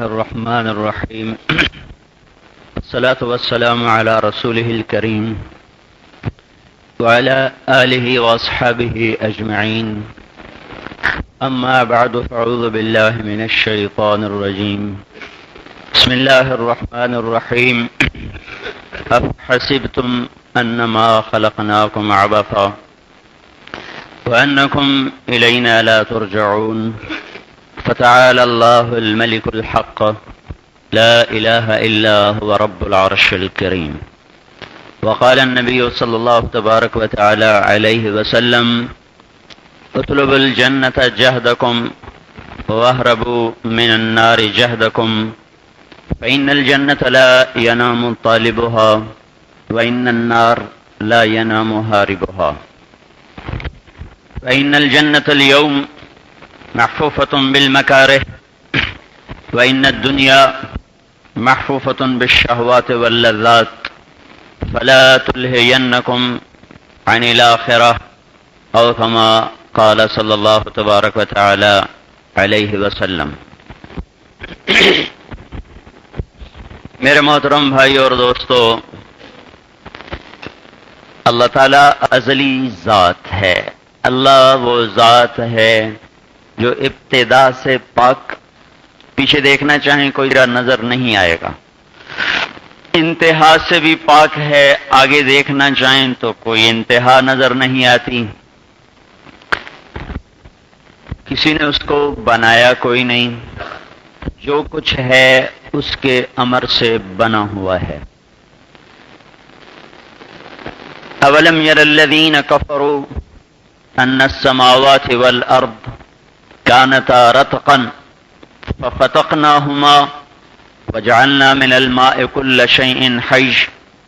الرحمن الرحيم الصلاة والسلام على رسوله الكريم وعلى آله وأصحابه أجمعين أما بعد فأعوذ بالله من الشيطان الرجيم بسم الله الرحمن الرحيم أفحسبتم أنما خلقناكم عبثا وأنكم إلينا لا ترجعون فتعالى الله الملك الحق لا إله إلا هو رب العرش الكريم وقال النبي صلى الله تبارك وتعالى عليه وسلم اطلبوا الجنة جهدكم واهربوا من النار جهدكم فإن الجنة لا ينام طالبها وإن النار لا ينام هاربها فإن الجنة اليوم محفوفة بالمكاره وإن الدنيا محفوفة بالشهوات واللذات فلا تلهينكم عن الآخرة أو كما قال صلى الله تبارك وتعالى عليه وسلم. میرے محترم بھائی اور دوستو، اللہ تعالیٰ ازلی ذات ہے. اللہ وہ ذات ہے جو ابتدا سے پاک، پیچھے دیکھنا چاہیں کوئی نظر نہیں آئے گا. انتہا سے بھی پاک ہے، آگے دیکھنا چاہیں تو کوئی انتہا نظر نہیں آتی. کسی نے اس کو بنایا کوئی نہیں، جو کچھ ہے اس کے امر سے بنا ہوا ہے. اولم یر الذین کفروا ان السماوات والارض كانتا رتقا ففتقناهما وجعلنا من الماء كل شيء حي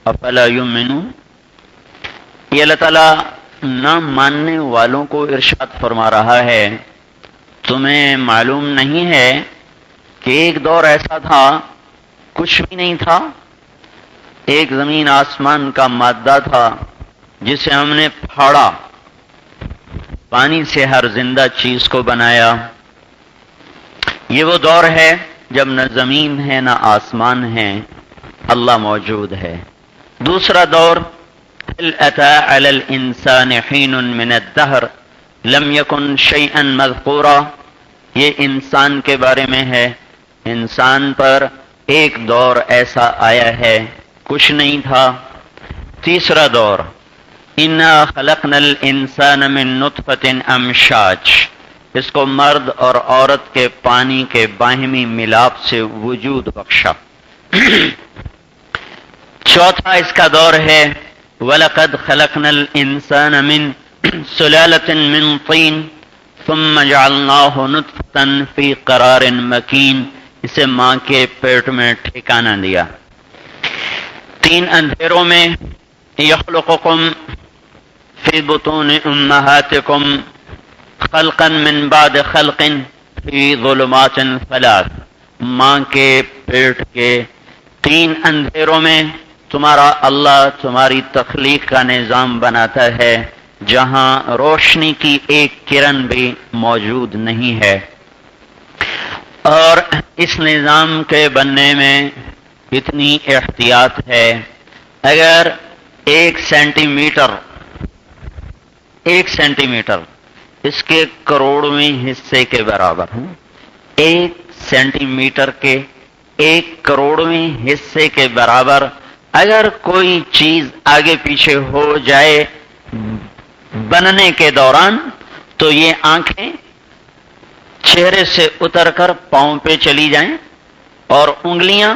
افلا يؤمنون. یہ اللہ تعالیٰ نہ ماننے والوں کو ارشاد فرما رہا ہے، تمہیں معلوم نہیں ہے کہ ایک دور ایسا تھا کچھ بھی نہیں تھا، ایک زمین آسمان کا مادہ تھا جسے ہم نے پھاڑا، پانی سے ہر زندہ چیز کو بنایا. یہ وہ دور ہے جب نہ زمین ہے نہ آسمان ہے، اللہ موجود ہے. دوسرا دور هل أتى على الإنسان حين من الدهر لم يكن شيئا مذكورا، یہ انسان کے بارے میں ہے. انسان پر ایک دور ایسا آیا ہے کچھ نہیں تھا. تیسرا دور انا خلقنا الانسان من نطفة امشاج، اس کو مرد اور عورت کے پانی کے باہمی ملاپ سے وجود بخشا. چوتھا اس کا دور ہے وَلَقَدْ خَلَقْنَا الْإِنسَانَ مِنْ سُلَالَةٍ مِنْ طِينٍ ثُمَّ جَعَلْنَاهُ نُطْفَةً فِي قَرَارٍ مَكِينٍ، اسے ماں کے پیٹ میں ٹھکانہ دیا. تین اندھیروں میں يَخْلُقُكُمْ فِي بُطُونِ أُمَّهَاتِكُمْ خَلْقًا مِنْ بَعْدِ خَلْقٍ فِي ظُلُمَاتٍ ثَلَاثٍ، ماں کے پیٹ کے تین اندھیروں میں تمہارا اللہ تمہاری تخلیق کا نظام بناتا ہے جہاں روشنی کی ایک کرن بھی موجود نہیں ہے. اور اس نظام کے بننے میں اتنی احتیاط ہے، اگر ایک سینٹی میٹر اس کے کروڑویں حصے کے برابر ہوں، ایک سینٹی میٹر کے ایک کروڑویں حصے کے برابر اگر کوئی چیز آگے پیچھے ہو جائے بننے کے دوران تو یہ آنکھیں چہرے سے اتر کر پاؤں پہ چلی جائیں اور انگلیاں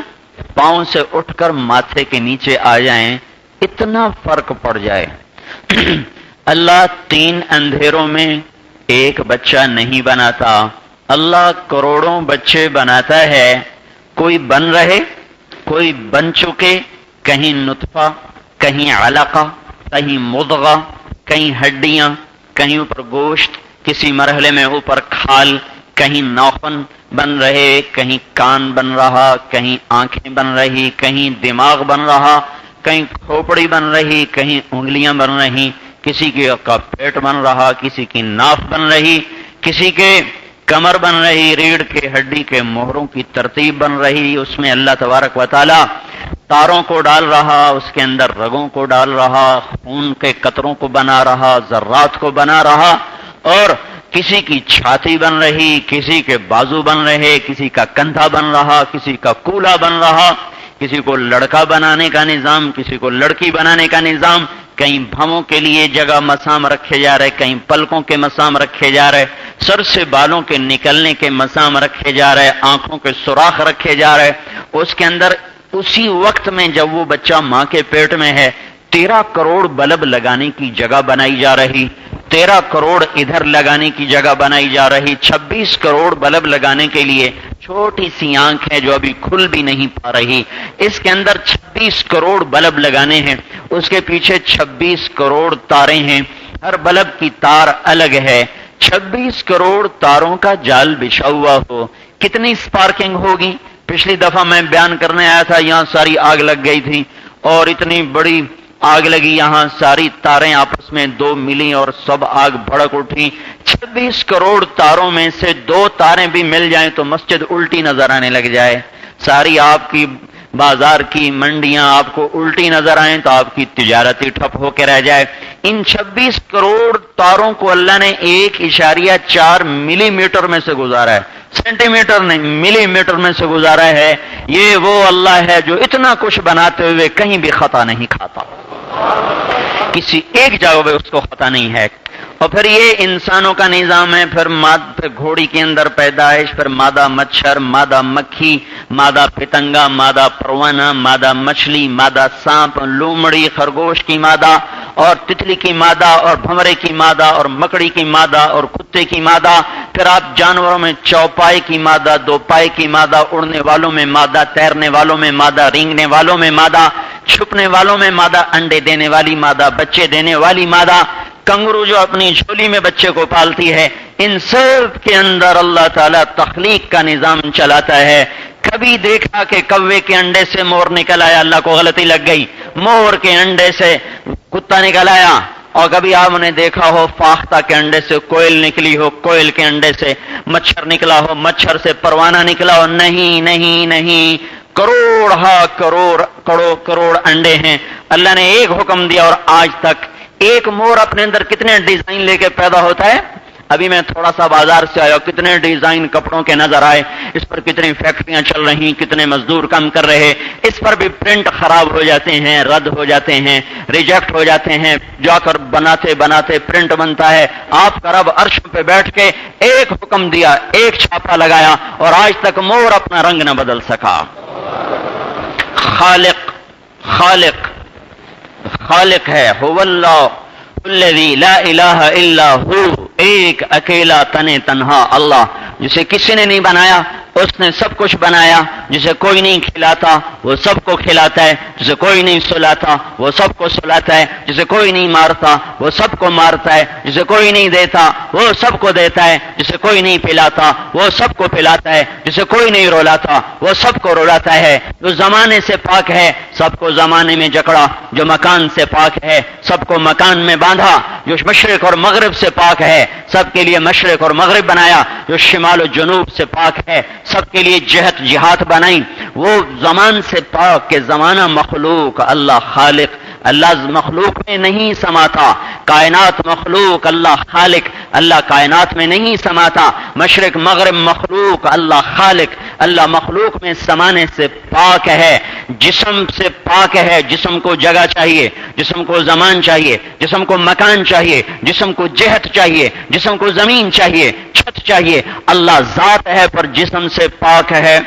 پاؤں سے اٹھ کر ماتھے کے نیچے آ جائیں، اتنا فرق پڑ جائے. اللہ تین اندھیروں میں ایک بچہ نہیں بناتا، اللہ کروڑوں بچے بناتا ہے. کوئی بن رہے، کوئی بن چکے، کہیں نطفہ، کہیں علقہ، کہیں مضغہ، کہیں ہڈیاں، کہیں اوپر گوشت، کسی مرحلے میں اوپر کھال، کہیں ناخن بن رہے، کہیں کان بن رہا، کہیں آنکھیں بن رہی، کہیں دماغ بن رہا، کہیں کھوپڑی بن رہی، کہیں انگلیاں بن رہی، کسی کا پیٹ بن رہا، کسی کی ناف بن رہی، کسی کے کمر بن رہی، ریڑھ کے ہڈی کے موہروں کی ترتیب بن رہی، اس میں اللہ تبارک و تعالی تاروں کو ڈال رہا، اس کے اندر رگوں کو ڈال رہا، خون کے قطروں کو بنا رہا، ذرات کو بنا رہا، اور کسی کی چھاتی بن رہی، کسی کے بازو بن رہے، کسی کا کندھا بن رہا، کسی کا کولا بن رہا، کسی کو لڑکا بنانے کا نظام، کسی کو لڑکی بنانے کا نظام، کہیں بھووں کے لیے جگہ مسام رکھے جا رہے، کہیں پلکوں کے مسام رکھے جا رہے، سر سے بالوں کے نکلنے کے مسام رکھے جا رہے، آنکھوں کے سوراخ رکھے جا رہے۔ اس کے اندر اسی وقت میں جب وہ بچہ ماں کے پیٹ میں ہے 13 کروڑ بلب لگانے کی جگہ بنائی جا رہی، 13 کروڑ ادھر لگانے کی جگہ بنائی جا رہی، 26 کروڑ بلب لگانے کے لیے چھوٹی سی آنکھ ہے جو ابھی کھل بھی نہیں پا رہی، اس کے اندر 26 کروڑ بلب لگانے ہیں، اس کے پیچھے 26 کروڑ تارے ہیں، ہر بلب کی تار الگ ہے، 26 کروڑ تاروں کا جال بچھا ہوا ہو، کتنی سپارکنگ ہوگی؟ پچھلی دفعہ میں بیان کرنے آیا تھا، یہاں ساری آگ لگ گئی تھی اور اتنی بڑی آگ لگی، یہاں ساری تاریں آپس میں 2 ملی اور سب آگ بھڑک اٹھی۔ 26 کروڑ تاروں میں سے 2 تاریں بھی مل جائیں تو مسجد الٹی نظر آنے لگ جائے، ساری آپ کی بازار کی منڈیاں آپ کو الٹی نظر آئیں تو آپ کی تجارت ہی ٹھپ ہو کے رہ جائے۔ ان 26 کروڑ تاروں کو اللہ نے 1.4 ملی میٹر میں سے گزارا ہے، سینٹی میٹر نہیں، ملی میٹر میں سے گزارا ہے۔ یہ وہ اللہ ہے جو اتنا کچھ بناتے ہوئے کہیں بھی خطا نہیں کھاتا، کسی ایک جگہ پہ اس کو خطا نہیں ہے۔ اور پھر یہ انسانوں کا نظام ہے، پھر گھوڑی کے اندر پیدائش، پھر مادہ مچھر، مادہ مکھی، مادہ پتنگا، مادہ پروانہ، مادہ مچھلی، مادہ سانپ، لومڑی، خرگوش کی مادہ، اور تتلی کی مادہ، اور بھنورے کی مادہ، اور مکڑی کی مادہ، اور کتے کی مادہ۔ پھر آپ جانوروں میں چوپائے کی مادہ، 2 پائے کی مادہ، اڑنے والوں میں مادہ، تیرنے والوں میں مادہ، رینگنے والوں میں مادہ، چھپنے والوں میں مادہ، انڈے دینے والی مادہ، بچے دینے والی مادہ، کنگرو جو اپنی جھولی میں بچے کو پالتی ہے، ان سب کے اندر اللہ تعالیٰ تخلیق کا نظام چلاتا ہے۔ کبھی دیکھا کہ کوے کے انڈے سے مور نکل آیا، اللہ کو غلطی لگ گئی، مور کے انڈے سے کتا نکل آیا، اور کبھی آپ نے دیکھا ہو فاختہ کے انڈے سے کوئل نکلی ہو، کوئل کے انڈے سے مچھر نکلا ہو، مچھر سے پروانہ نکلا ہو، نہیں نہیں نہیں، کروڑ کروڑ انڈے ہیں۔ اللہ نے ایک حکم دیا اور آج تک ایک مور اپنے اندر کتنے ڈیزائن لے کے پیدا ہوتا ہے؟ ابھی میں تھوڑا سا بازار سے آیا، کتنے ڈیزائن کپڑوں کے نظر آئے، اس پر کتنی فیکٹریاں چل رہی، کتنے مزدور کام کر رہے، اس پر بھی پرنٹ خراب ہو جاتے ہیں، رد ہو جاتے ہیں، ریجیکٹ ہو جاتے ہیں، جا کر بناتے بناتے پرنٹ بنتا ہے۔ آپ کا رب عرش پہ بیٹھ کے ایک حکم دیا، ایک چھاپا لگایا، اور آج تک مور اپنا رنگ نہ بدل سکا۔ خالق ہے، هو اللہ الذی لا الہ الا ہو، ایک اکیلا تنہا اللہ، جسے کسی نے نہیں بنایا، اس نے سب کچھ بنایا، جسے کوئی نہیں کھلاتا وہ سب کو کھلاتا ہے، جسے کوئی نہیں سلاتا وہ سب کو سلاتا ہے، جسے کوئی نہیں مارتا وہ سب کو مارتا ہے، جسے کوئی نہیں دیتا وہ سب کو دیتا ہے، جسے کوئی نہیں پلاتا وہ سب کو پلاتا ہے، جسے کوئی نہیں رولاتا وہ سب کو رولاتا ہے، جو زمانے سے پاک ہے سب کو زمانے میں جکڑا، جو مکان سے پاک ہے سب کو مکان میں باندھا، جو مشرق اور مغرب سے پاک ہے سب کے لیے مشرق اور مغرب بنایا، جو شمال و جنوب سے پاک ہے سب کے لیے جہات بنائی، وہ زمان سے پاک کے زمانہ مخلوق اللہ خالق، اللہ مخلوق میں نہیں سماتا، کائنات مخلوق اللہ خالق، اللہ کائنات میں نہیں سماتا، مشرق مغرب مخلوق اللہ خالق، اللہ مخلوق میں سمانے سے پاک ہے، جسم سے پاک ہے، جسم کو جگہ چاہیے، جسم کو زمان چاہیے، جسم کو مکان چاہیے، جسم کو جہت چاہیے، جسم کو زمین چاہیے، چھت چاہیے، اللہ ذات ہے پر جسم سے پاک ہے،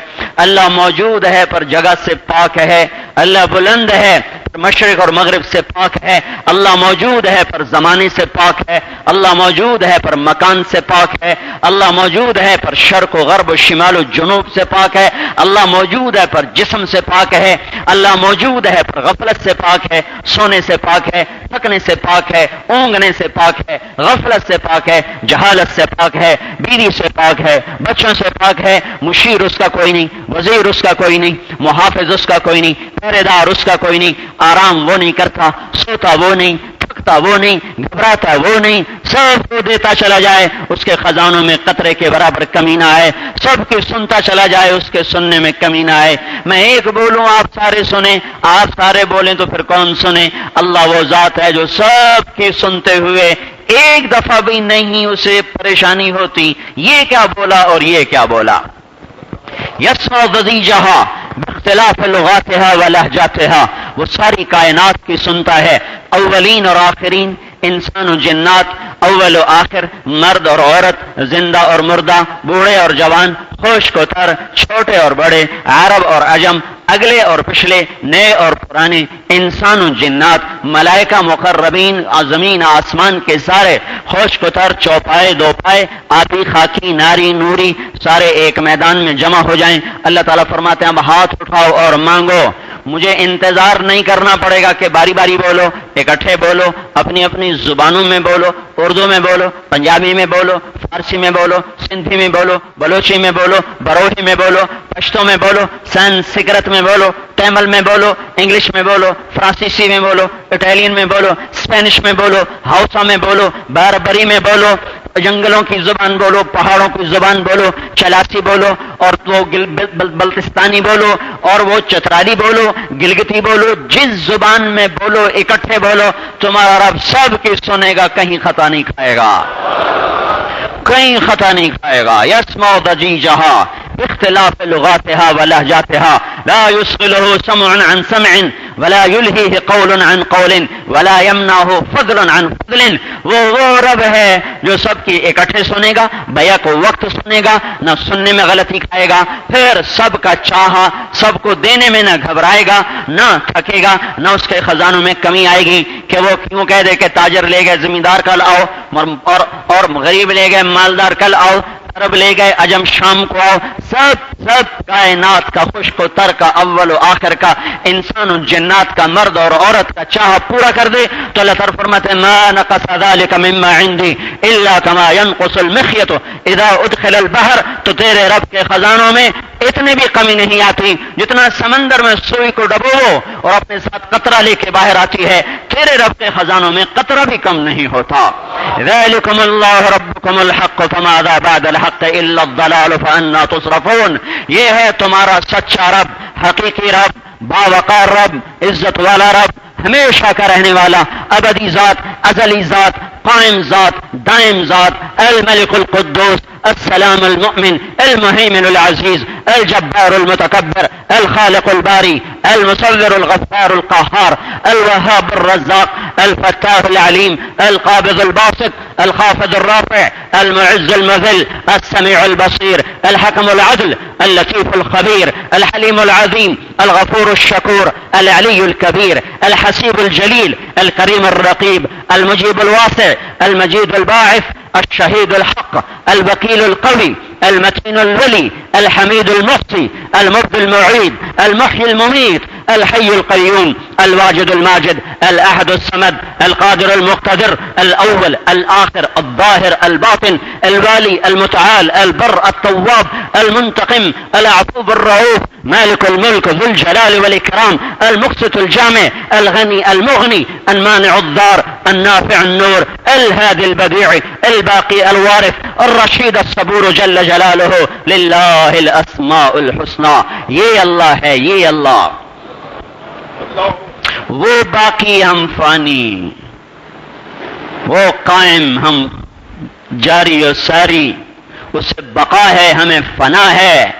اللہ موجود ہے پر جگہ سے پاک ہے، اللہ بلند ہے پر مشرق اور مغرب سے پاک ہے، اللہ موجود ہے پر زمانے سے پاک ہے، اللہ موجود ہے پر مکان سے پاک ہے، اللہ موجود ہے پر شرق و غرب و شمال و جنوب سے پاک ہے، اللہ موجود ہے پر جسم سے پاک ہے، اللہ موجود ہے پر غفلت سے پاک ہے، سونے سے پاک ہے، تھکنے سے پاک ہے، اونگنے سے پاک ہے، غفلت سے پاک ہے، جہالت سے پاک ہے، بیوی سے پاک ہے، بچوں سے پاک ہے، مشیر اس کا کوئی نہیں، وزیر اس کا کوئی نہیں، محافظ اس کا کوئی نہیں، پہرے دار اس کا کوئی نہیں، آرام وہ نہیں کرتا، سوتا وہ نہیں، کانپتا وہ نہیں، گھبراتا وہ نہیں، سب کو دیتا چلا جائے، اس کے خزانوں میں قطرے کے برابر کمی نہ آئے، سب کی سنتا چلا جائے، اس کے سننے میں کمی نہ آئے۔ میں ایک بولوں آپ سارے سنیں، آپ سارے بولیں تو پھر کون سنے؟ اللہ وہ ذات ہے جو سب کی سنتے ہوئے ایک دفعہ بھی نہیں اسے پریشانی ہوتی یہ کیا بولا اور یہ کیا بولا۔ یسمع ضجیجہا باختلاف لغاتہا و لہجاتہا، وہ ساری کائنات کی سنتا ہے، اولین اور آخرین، انسان و جنات، اول و آخر، مرد اور عورت، زندہ اور مردہ، بوڑھے اور جوان، خشک و تر، چھوٹے اور بڑے، عرب اور عجم، اگلے اور پچھلے، نئے اور پرانے، انسان و جنات، ملائکہ مقربین، زمین آسمان کے سارے، خشک و تر، چوپائے دو پائے، آبی خاکی ناری نوری، سارے ایک میدان میں جمع ہو جائیں۔ اللہ تعالیٰ فرماتے ہیں اب ہاتھ اٹھاؤ اور مانگو، مجھے انتظار نہیں کرنا پڑے گا کہ باری باری بولو، اکٹھے بولو، اپنی اپنی زبانوں میں بولو، اردو میں بولو، پنجابی میں بولو، فارسی میں بولو، سندھی میں بولو، بلوچی میں بولو، بروہی میں بولو، پشتو میں بولو، سنسکرت میں بولو، تامل میں بولو، انگلش میں بولو، فرانسیسی میں بولو، اٹالین میں بولو، اسپینش میں بولو، ہاؤسا میں بولو، بربری میں بولو، جنگلوں کی زبان بولو، پہاڑوں کی زبان بولو، چلاسی بولو، اور وہ بلتستانی بولو، اور وہ چترالی بولو، گلگتی بولو، جس زبان میں بولو اکٹھے بولو، تمہارا رب سب کی سنے گا، کہیں خطا نہیں کھائے گا، کہیں خطا نہیں کھائے گا۔ یسمع ضجیجہا باختلاف لغاتہا و لہجاتہا لا یشغلہ سمع عن سمع ولا یلہیہ قول عن قول ولا یمنعہ فضل عن فضل، وہ رب ہے جو سب کی اکٹھے سنے گا، بیک وقت سنے گا، نہ سننے میں غلطی کھائے گا، پھر سب کا چاہا سب کو دینے میں نہ گھبرائے گا، نہ تھکے گا، نہ اس کے خزانوں میں کمی آئے گی کہ وہ کیوں کہہ دے کہ تاجر لے گئے زمیندار کل آؤ، اور غریب لے گئے مالدار کل آؤ، عرب لے گئے عجم شام کو آؤ، سب کائنات کا، خشک و تر کا، اول و آخر کا، انسان و جنات کا، مرد اور عورت کا چاہا پورا کر دے تو اللہ تعالیٰ فرماتے ہیں ما نقص ذلك مما عندي الا كما ينقص المخيط اذا ادخل البحر، تو تیرے رب کے خزانوں میں اتنی بھی کمی نہیں آتی جتنا سمندر میں سوئی کو ڈبو اور اپنے ساتھ قطرہ لے کے باہر آتی ہے، تیرے رب کے خزانوں میں قطرہ بھی کم نہیں ہوتا۔ ذلكم الله ربكم الحق فماذا بعد الحق الا الضلال فأنا تصرفون، یہ ہے تمہارا سچا رب، حقیقی رب، باوقار رب، عزت والا رب، ہمیشہ کا رہنے والا، ابدی ذات، ازلی ذات، قائم ذات، دائم ذات، الملك القدوس السلام المؤمن المهيمن العزيز الجبار المتكبر الخالق الباري المصور الغفار القهار الوهاب الرزاق الفتاح العليم القابض الباسط الخافض الرافع المعز المذل السميع البصير الحكم العدل اللطيف الخبير الحليم العظيم الغفور الشكور العلي الكبير الحسيب الجليل الكريم الرقيب المجيب الواسع المجيد الباعث الشهيد الحق الوكيل القوي المتين الولي الحميد المحصي المبدي المعيد المحيي المميت الحي القيوم الواجد الماجد الأحد الصمد القادر المقتدر الأول الآخر الظاهر الباطن الوالي المتعال البر التواب المنتقم العفو الرؤوف مالك الملك ذو الجلال والإكرام المقسط الجامع الغني المغني المانع الضار النافع النور الهادي البديع الباقي الوارث الرشيد الصبور جل جلاله لله الأسماء الحسنى۔ یہ اللہ ہے، یہ اللہ، وہ باقی ہم فانی، وہ قائم ہم جاری و ساری، اسے بقا ہے ہمیں فنا ہے،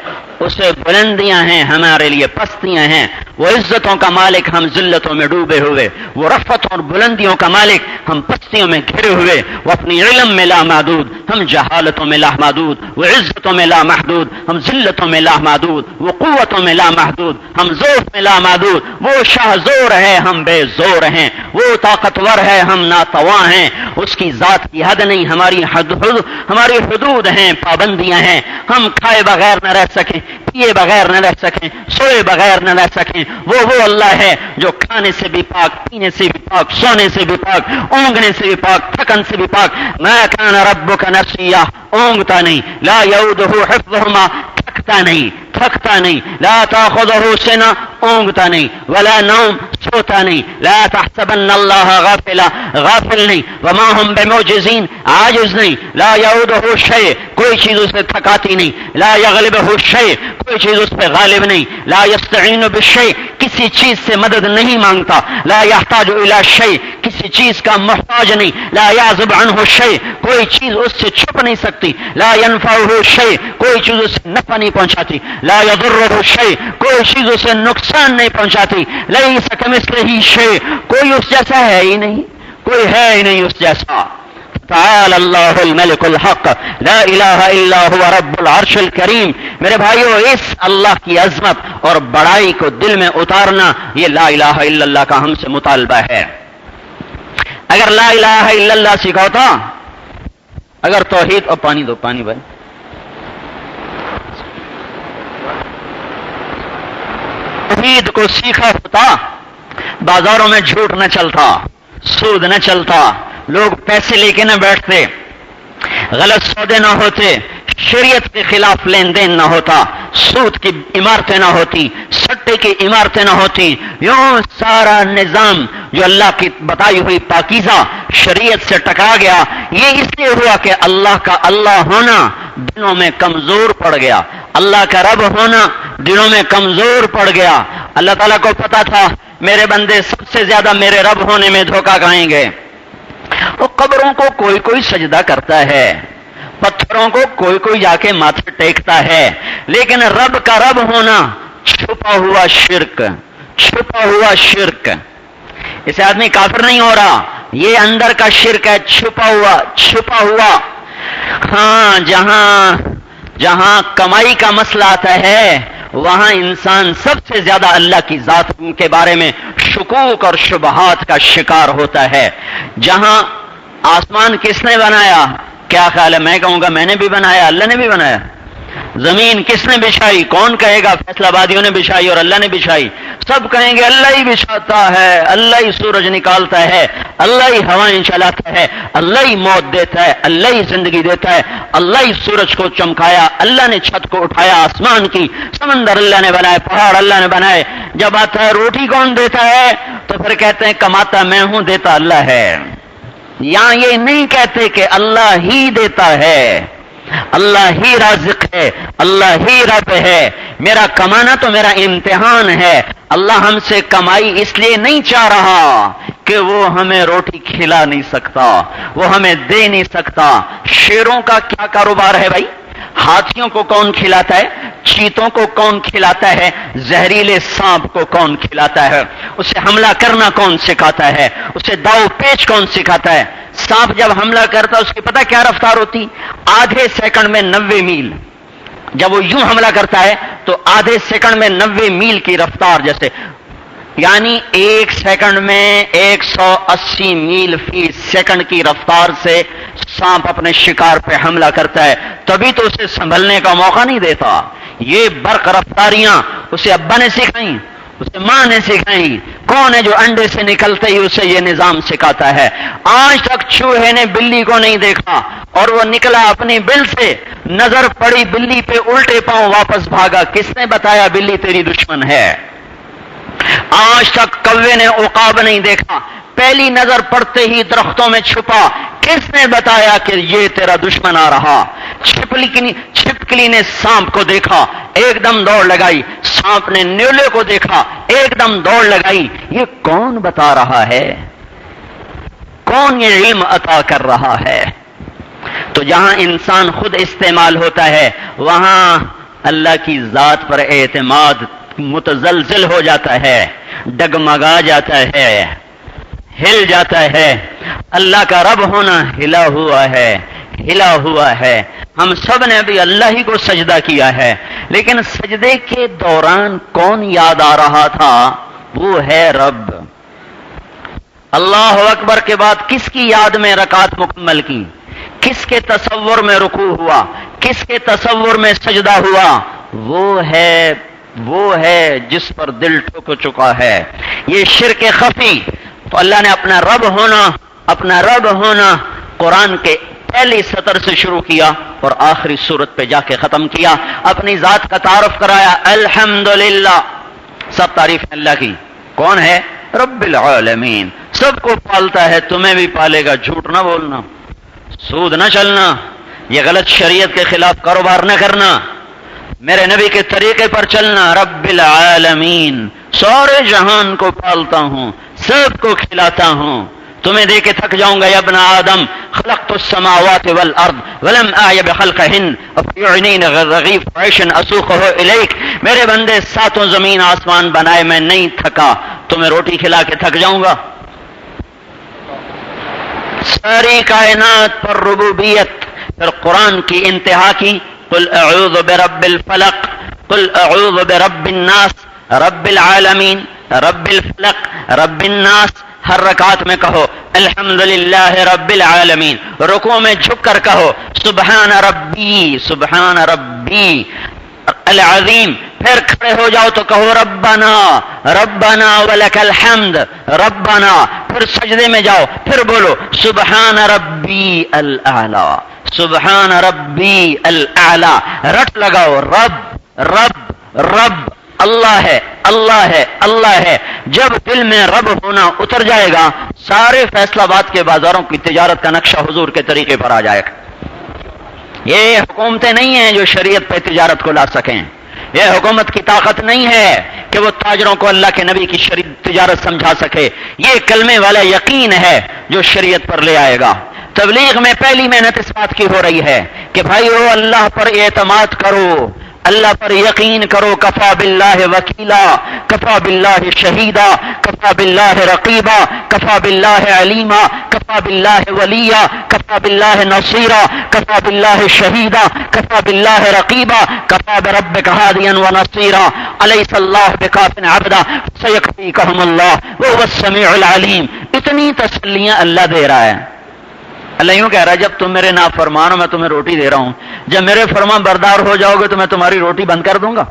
اسے بلندیاں ہیں ہمارے لیے پستیاں ہیں، وہ عزتوں کا مالک ہم ذلتوں میں ڈوبے ہوئے، وہ رفتوں اور بلندیوں کا مالک ہم پستیوں میں گھرے ہوئے، وہ اپنی علم میں لامحدود، ہم جہالتوں میں لامحدود، وہ عزتوں میں لامحدود، ہم ذلتوں میں لامحدود، وہ قوتوں میں لامحدود، ہم ذوق میں لامحدود، وہ شاہ زور ہے ہم بے زور ہیں، وہ طاقتور ہے ہم ناتواں ہیں، اس کی ذات کی حد نہیں، ہماری حدود ہیں، پابندیاں ہیں، ہم کھائے بغیر نہ رہ سکیں، پیے بغیر نہ رہ سکیں، سوئے بغیر نہ رہ سکیں، وہ اللہ ہے جو کھانے سے بھی پاک، پینے سے بھی پاک، سونے سے بھی پاک، اونگنے سے بھی پاک، تھکن سے بھی پاک۔ ما کان ربک نسیا، اونگتا نہیں، لا یعودہ حفظہما، تھکتا نہیں، لا تاخذہ سنہ، اونگتا نہیں، ولا نوم سوتا نہیں، لا تحسبن اللہ غافلا غافل نہیں، وما ہم بمعجزین عاجز نہیں، لا یعودہ شیء کوئی چیز اسے تھکاتی نہیں، لا یغلبہ شیء کوئی چیز اس پہ غالب نہیں، لا یستعین بالشیء کسی چیز سے مدد نہیں مانگتا، لا یحتاج الی شیء کسی چیز کا محتاج نہیں، لا یعزب عنہ شیء کوئی چیز اس سے چھپ نہیں سکتی، لا ینفعہ شیء کوئی چیز اسے نفع نہیں پہنچاتی، لا یضرہ شیء کوئی چیز اسے نقصان نہیں پہنچاتی، لیس کمثلہ شیء کوئی اس جیسا ہے ہی نہیں، کوئی ہے ہی نہیں اس جیسا۔ تعالی اللہ الملک الحق لا الہ الا هو رب العرش الکریم۔ میرے بھائیو، اس اللہ کی عظمت اور بڑائی کو دل میں اتارنا یہ لا الہ الا اللہ کا ہم سے مطالبہ ہے۔ اگر لا الہ الا اللہ سیکھا ہوتا، اگر توحید اور پانی دو پانی بھائی، توحید کو سیکھا ہوتا، بازاروں میں جھوٹ نہ چلتا، سود نہ چلتا، لوگ پیسے لے کے نہ بیٹھتے، غلط سودے نہ ہوتے، شریعت کے خلاف لین دین نہ ہوتا، سود کی عمارتیں نہ ہوتی، سٹے کی عمارتیں نہ ہوتی، یوں سارا نظام جو اللہ کی بتائی ہوئی پاکیزہ شریعت سے ٹکرا گیا۔ یہ اس لیے ہوا کہ اللہ کا اللہ ہونا دلوں میں کمزور پڑ گیا، اللہ کا رب ہونا دلوں میں کمزور پڑ گیا۔ اللہ تعالیٰ کو پتا تھا میرے بندے سب سے زیادہ میرے رب ہونے میں دھوکہ کھائیں گے۔ وہ قبروں کو کوئی کوئی سجدہ کرتا ہے، پتھروں کو کوئی کوئی جا کے ماتھے ٹیکتا ہے، لیکن رب کا رب ہونا چھپا ہوا شرک، چھپا ہوا شرک۔ اسے آدمی کافر نہیں ہو رہا، یہ اندر کا شرک ہے، چھپا ہوا چھپا ہوا۔ ہاں، جہاں کمائی کا مسئلہ آتا ہے وہاں انسان سب سے زیادہ اللہ کی ذات کے بارے میں شکوک اور شبہات کا شکار ہوتا ہے۔ جہاں آسمان کس نے بنایا، کیا خیال ہے؟ میں کہوں گا میں نے بھی بنایا، اللہ نے بھی بنایا۔ زمین کس نے بچھائی؟ کون کہے گا فیصل آبادیوں نے بچھائی اور اللہ نے بچھائی؟ سب کہیں گے اللہ ہی بچھاتا ہے، اللہ ہی سورج نکالتا ہے، اللہ ہی ہوائیں چلاتا ہے، اللہ ہی موت دیتا ہے، اللہ ہی زندگی دیتا ہے، اللہ ہی سورج کو چمکایا، اللہ نے چھت کو اٹھایا آسمان کی، سمندر اللہ نے بنائے، پہاڑ اللہ نے بنائے۔ جب آتا ہے روٹی کون دیتا ہے تو پھر کہتے ہیں کماتا میں ہوں، دیتا اللہ ہے۔ یہاں یہ نہیں کہتے کہ اللہ ہی دیتا ہے، اللہ ہی رازق ہے، اللہ ہی رب ہے۔ میرا کمانا تو میرا امتحان ہے۔ اللہ ہم سے کمائی اس لیے نہیں چاہ رہا کہ وہ ہمیں روٹی کھلا نہیں سکتا، وہ ہمیں دے نہیں سکتا۔ شیروں کا کیا کاروبار ہے بھائی؟ ہاتھیوں کو کون کھلاتا ہے؟ چیتوں کو کون کھلاتا ہے؟ زہریلے سانپ کو کون کھلاتا ہے؟ اسے حملہ کرنا کون سکھاتا ہے؟ اسے داؤ پیچ کون سکھاتا ہے؟ سانپ جب حملہ کرتا اس کی پتہ کیا رفتار ہوتی؟ آدھے سیکنڈ میں 90 میل۔ جب وہ یوں حملہ کرتا ہے تو آدھے سیکنڈ میں 90 میل کی رفتار، جیسے یعنی ایک سیکنڈ میں 180 میل فی سیکنڈ کی رفتار سے سانپ اپنے شکار پہ حملہ کرتا ہے، تبھی تو اسے سنبھلنے کا موقع نہیں دیتا۔ یہ برق رفتاریاں اسے ابا نے سکھائیں، اسے ماں نے سکھائیں۔ کون ہے جو انڈے سے نکلتے ہی اسے یہ نظام سکھاتا ہے؟ آج تک چوہے نے بلی کو نہیں دیکھا اور وہ نکلا اپنی بل سے، نظر پڑی بلی پہ، الٹے پاؤں واپس بھاگا۔ کس نے بتایا بلی تیری دشمن ہے؟ آج تک کوے نے عقاب نہیں دیکھا، پہلی نظر پڑتے ہی درختوں میں چھپا۔ کس نے بتایا کہ یہ تیرا دشمن آ رہا؟ چھپکلی نے سانپ کو دیکھا، ایک دم دوڑ لگائی۔ سانپ نے نیولے کو دیکھا، ایک دم دوڑ لگائی۔ یہ کون بتا رہا ہے؟ کون یہ علم عطا کر رہا ہے؟ تو جہاں انسان خود استعمال ہوتا ہے وہاں اللہ کی ذات پر اعتماد متزلزل ہو جاتا ہے، ڈگمگا جاتا ہے، ہل جاتا ہے۔ اللہ کا رب ہونا ہلا ہوا ہے، ہلا ہوا ہے۔ ہم سب نے ابھی اللہ ہی کو سجدہ کیا ہے، لیکن سجدے کے دوران کون یاد آ رہا تھا؟ وہ ہے رب۔ اللہ اکبر کے بعد کس کی یاد میں رکعت مکمل کی؟ کس کے تصور میں رکوع ہوا؟ کس کے تصور میں سجدہ ہوا؟ وہ ہے جس پر دل ٹھک چکا ہے۔ یہ شرک خفی۔ تو اللہ نے اپنا رب ہونا قرآن کے پہلی سطر سے شروع کیا اور آخری سورت پہ جا کے ختم کیا۔ اپنی ذات کا تعارف کرایا، الحمدللہ سب تعریف اللہ کی. کون ہے؟ رب العالمین. سب کو پالتا ہے، تمہیں بھی پالے گا. جھوٹ نہ بولنا، سود نہ چلنا، یہ غلط شریعت کے خلاف کاروبار نہ کرنا، میرے نبی کے طریقے پر چلنا. رب العالمین، سارے جہان کو پالتا ہوں، سب کو کھلاتا ہوں. تمہیں دے کے تھک جاؤں گا. یا ابن آدم خلقت السماوات والارض ولم اعی بخلقہن وفی عینین رغیف عیش اسوقہ الیک. میرے بندے، ساتوں زمین آسمان بنائے، میں نہیں تھکا، تمہیں روٹی کھلا کے تھک جاؤں گا. ساری کائنات پر ربوبیت. پھر قرآن کی انتہا کی، قل اعوذ برب الفلق، قل اعوذ برب الناس، رب العالمین، رب الفلق، رب الناس. ہر رکعت میں کہو الحمدللہ رب العالمین. رکوع میں جھک کر کہو سبحان ربی، سبحان ربی العظیم. پھر کھڑے ہو جاؤ تو کہو ربنا ربنا ولک الحمد ربنا. پھر سجدے میں جاؤ، پھر بولو سبحان ربی الاعلی، سبحان ربی الاعلی. رٹ لگاؤ رب رب رب. اللہ ہے اللہ ہے اللہ ہے. جب دل میں رب ہونا اتر جائے گا، سارے فیصلہ آباد کے بازاروں کی تجارت کا نقشہ حضور کے طریقے پر آ جائے گا. یہ حکومتیں نہیں ہیں جو شریعت پہ تجارت کو لا سکیں. یہ حکومت کی طاقت نہیں ہے کہ وہ تاجروں کو اللہ کے نبی کی تجارت سمجھا سکے. یہ کلمے والا یقین ہے جو شریعت پر لے آئے گا. تبلیغ میں پہلی محنت اس بات کی ہو رہی ہے کہ بھائیو اللہ پر اعتماد کرو، اللہ پر یقین کرو. کفا باللہ وکیلا، کفا باللہ شہیدا، کفا باللہ رقیبا، کفا باللہ علیما، کفا باللہ ولیا، کفا باللہ نصیرا، کفا باللہ شہیدا، کفا باللہ رقیبا، کفا بربک ہادیا ونصیرا. الیس اللہ بکاف عبدا سیکفیکہم اللہ وہو السمیع العلیم. اتنی تسلیاں اللہ دے رہا ہے. اللہ یوں کہہ رہا ہے جب تم میرے نافرمان ہو میں تمہیں روٹی دے رہا ہوں، جب میرے فرمان بردار ہو جاؤ گے تو میں تمہاری روٹی بند کر دوں گا.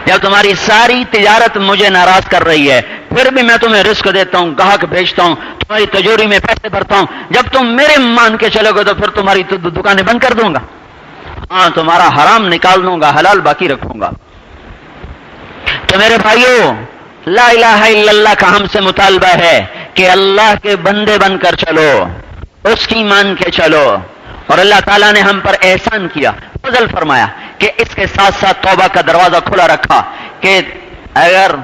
جب تمہاری ساری تجارت مجھے ناراض کر رہی ہے پھر بھی میں تمہیں رزق دیتا ہوں، گاہک بھیجتا ہوں، تمہاری تجوری میں پیسے بھرتا ہوں. جب تم میرے مان کے چلو گے تو پھر تمہاری دکانیں بند کر دوں گا. ہاں، تمہارا حرام نکال دوں گا، حلال باقی رکھوں گا. تو میرے بھائیو، لا الہ الا اللہ کا ہم سے مطالبہ ہے کہ اللہ کے بندے بن کر چلو، اس کی مان کے چلو. اور اللہ تعالیٰ نے ہم پر احسان کیا، فضل فرمایا کہ اس کے ساتھ ساتھ توبہ کا دروازہ کھلا رکھا کہ اگر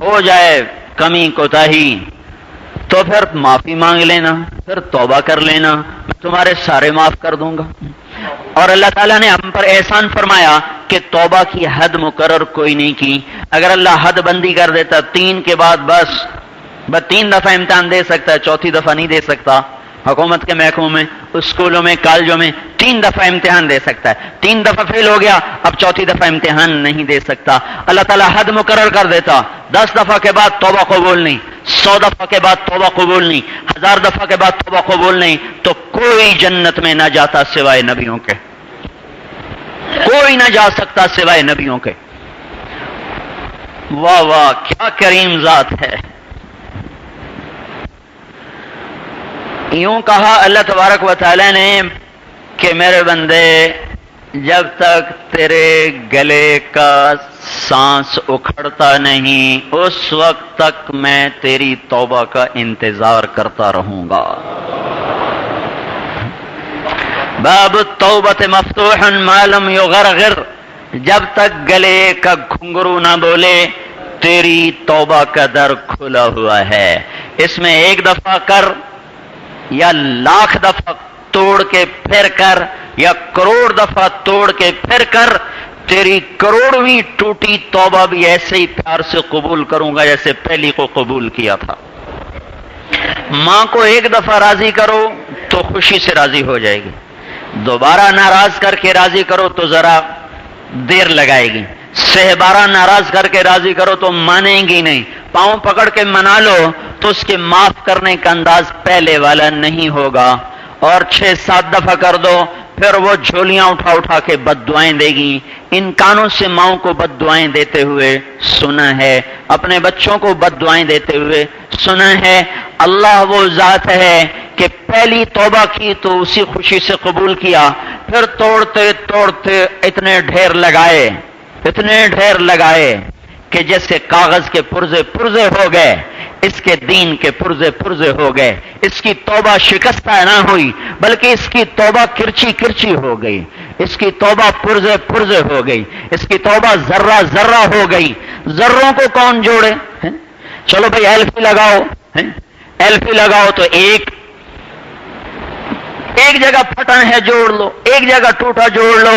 ہو جائے کمی کوتاہی تو پھر معافی مانگ لینا، پھر توبہ کر لینا، میں تمہارے سارے معاف کر دوں گا. اور اللہ تعالیٰ نے ہم پر احسان فرمایا کہ توبہ کی حد مقرر کوئی نہیں کی. اگر اللہ حد بندی کر دیتا 3 کے بعد بس 3 دفعہ امتحان دے سکتا ہے، 4تھی دفعہ نہیں دے سکتا. حکومت کے محکموں میں، اسکولوں میں، کالجوں میں 3 دفعہ امتحان دے سکتا ہے. 3 دفعہ فیل ہو گیا، اب 4تھی دفعہ امتحان نہیں دے سکتا. اللہ تعالیٰ حد مقرر کر دیتا 10 دفعہ کے بعد توبہ قبول نہیں، 100 دفعہ کے بعد توبہ قبول نہیں، 1000 دفعہ کے بعد توبہ قبول نہیں، تو کوئی جنت میں نہ جاتا سوائے نبیوں کے. کوئی نہ جا سکتا سوائے نبیوں کے. واہ واہ، کیا کریم ذات ہے. یوں کہا اللہ تبارک و تعالی نے کہ میرے بندے، جب تک تیرے گلے کا سانس اکھڑتا نہیں اس وقت تک میں تیری توبہ کا انتظار کرتا رہوں گا. باب التوبۃ مفتوح ما لم یغرغر. جب تک گلے کا گھنگرو نہ بولے تیری توبہ کا در کھلا ہوا ہے. اس میں 1 دفعہ کر یا 1,00,000 دفعہ توڑ کے پھر کر یا کروڑ دفعہ توڑ کے پھر کر، تیری کروڑویں ٹوٹی توبہ بھی ایسے ہی پیار سے قبول کروں گا جیسے پہلی کو قبول کیا تھا. ماں کو 1 دفعہ راضی کرو تو خوشی سے راضی ہو جائے گی، دوبارہ ناراض کر کے راضی کرو تو ذرا دیر لگائے گی، 12 ناراض کر کے راضی کرو تو مانیں گی نہیں. پاؤں پکڑ کے منا لو تو اس کے معاف کرنے کا انداز پہلے والا نہیں ہوگا. اور 6-7 دفعہ کر دو پھر وہ جھولیاں اٹھا اٹھا کے بد دعائیں دے گی. ان کانوں سے ماؤں کو بد دعائیں دیتے ہوئے سنا ہے، اپنے بچوں کو بد دعائیں دیتے ہوئے سنا ہے. اللہ وہ ذات ہے کہ پہلی توبہ کی تو اسی خوشی سے قبول کیا، پھر توڑتے توڑتے اتنے ڈھیر لگائے کہ جیسے کاغذ کے پرزے پرزے ہو گئے، اس کے دین کے پرزے پرزے ہو گئے. اس کی توبہ شکستہ نہ ہوئی بلکہ اس کی توبہ کرچی کرچی ہو گئی، اس کی توبہ پرزے پرزے ہو گئی، اس کی توبہ ذرہ ذرہ ہو گئی. ذروں کو کون جوڑے؟ چلو بھائی ایلفی لگاؤ، ایلفی لگاؤ تو ایک جگہ پھٹا ہے جوڑ لو، ایک جگہ ٹوٹا جوڑ لو.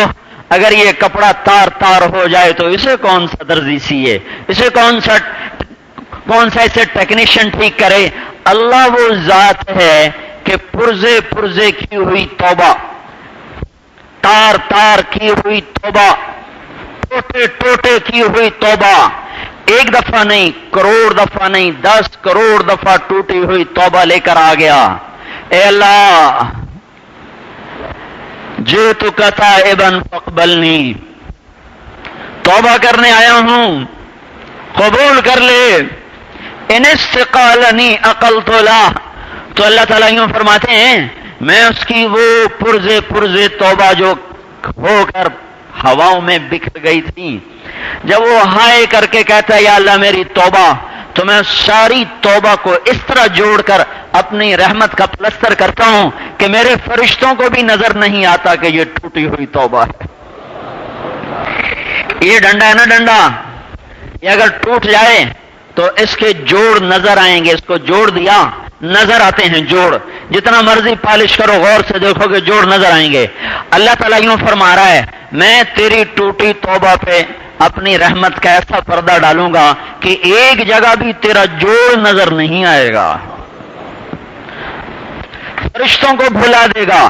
اگر یہ کپڑا تار تار ہو جائے تو اسے کون سا درزی سیے، اسے کون سا اسے ٹیکنیشین ٹھیک کرے؟ اللہ وہ ذات ہے کہ پرزے پرزے کی ہوئی توبہ، تار تار کی ہوئی توبہ، ٹوٹے ٹوٹے کی ہوئی توبہ، ایک دفعہ نہیں، کروڑ دفعہ نہیں، 10 کروڑ دفعہ ٹوٹی ہوئی توبہ لے کر آ گیا. اے اللہ جئتک تائبا فاقبلنی، توبہ کرنے آیا ہوں، قبول کر لے. ان استقالنی عقلت له، تو اللہ تعالیٰ یوں فرماتے ہیں میں اس کی وہ پرزے پرزے توبہ جو ہو کر ہواؤں میں بکھر گئی تھی، جب وہ ہائے کر کے کہتا ہے یا اللہ میری توبہ، تو میں ساری توبہ کو اس طرح جوڑ کر اپنی رحمت کا پلستر کرتا ہوں کہ میرے فرشتوں کو بھی نظر نہیں آتا کہ یہ ٹوٹی ہوئی توبہ ہے. یہ ڈنڈا ہے نا، ڈنڈا یہ اگر ٹوٹ جائے تو اس کے جوڑ نظر آئیں گے. اس کو جوڑ دیا، نظر آتے ہیں جوڑ، جتنا مرضی پالش کرو غور سے دیکھو گے جوڑ نظر آئیں گے. اللہ تعالیٰ یوں فرما رہا ہے میں تیری ٹوٹی توبہ پہ اپنی رحمت کا ایسا پردہ ڈالوں گا کہ ایک جگہ بھی تیرا جوڑ نظر نہیں آئے گا. فرشتوں کو بھلا دے گا،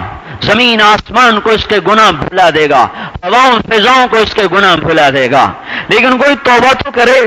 زمین آسمان کو اس کے گناہ بھلا دے گا، ہواؤں فضاؤں کو اس کے گناہ بھلا دے گا. لیکن کوئی توبہ تو کرے.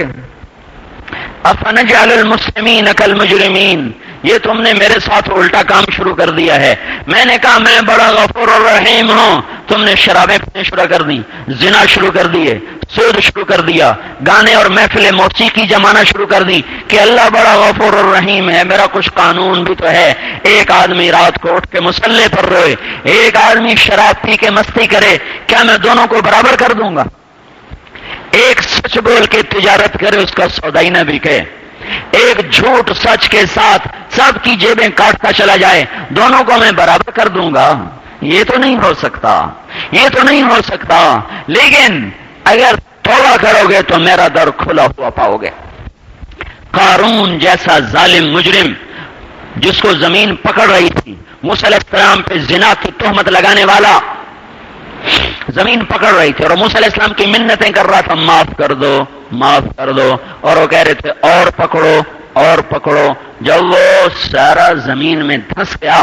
افنجعل المسلمین کالمجرمین، یہ تم نے میرے ساتھ الٹا کام شروع کر دیا ہے. میں نے کہا میں بڑا غفور الرحیم ہوں، تم نے شرابیں پینے شروع کر دی، زنا شروع کر دیے، سود شروع کر دیا، گانے اور محفل موسیقی جمانا شروع کر دی کہ اللہ بڑا غفور الرحیم ہے. میرا کچھ قانون بھی تو ہے. ایک آدمی رات کو اٹھ کے مصلے پر روئے، ایک آدمی شراب پی کے مستی کرے، کیا میں دونوں کو برابر کر دوں گا؟ ایک سچ بول کے تجارت کرے، اس کا سودا ہی نہ بکے، ایک جھوٹ سچ کے ساتھ سب کی جیبیں کاٹتا چلا جائے، دونوں کو میں برابر کر دوں گا؟ یہ تو نہیں ہو سکتا، یہ تو نہیں ہو سکتا. لیکن اگر توبہ کرو گے تو میرا در کھلا ہوا پاؤ گے. قارون جیسا ظالم مجرم جس کو زمین پکڑ رہی تھی، موسیٰ علیہ السلام پہ زنا کی تہمت لگانے والا زمین پکڑ رہی تھی اور موسیٰ علیہ السلام کی منتیں کر رہا تھا معاف کر دو معاف کر دو، اور وہ کہہ رہے تھے اور پکڑو اور پکڑو. جب وہ سارا زمین میں دھنس گیا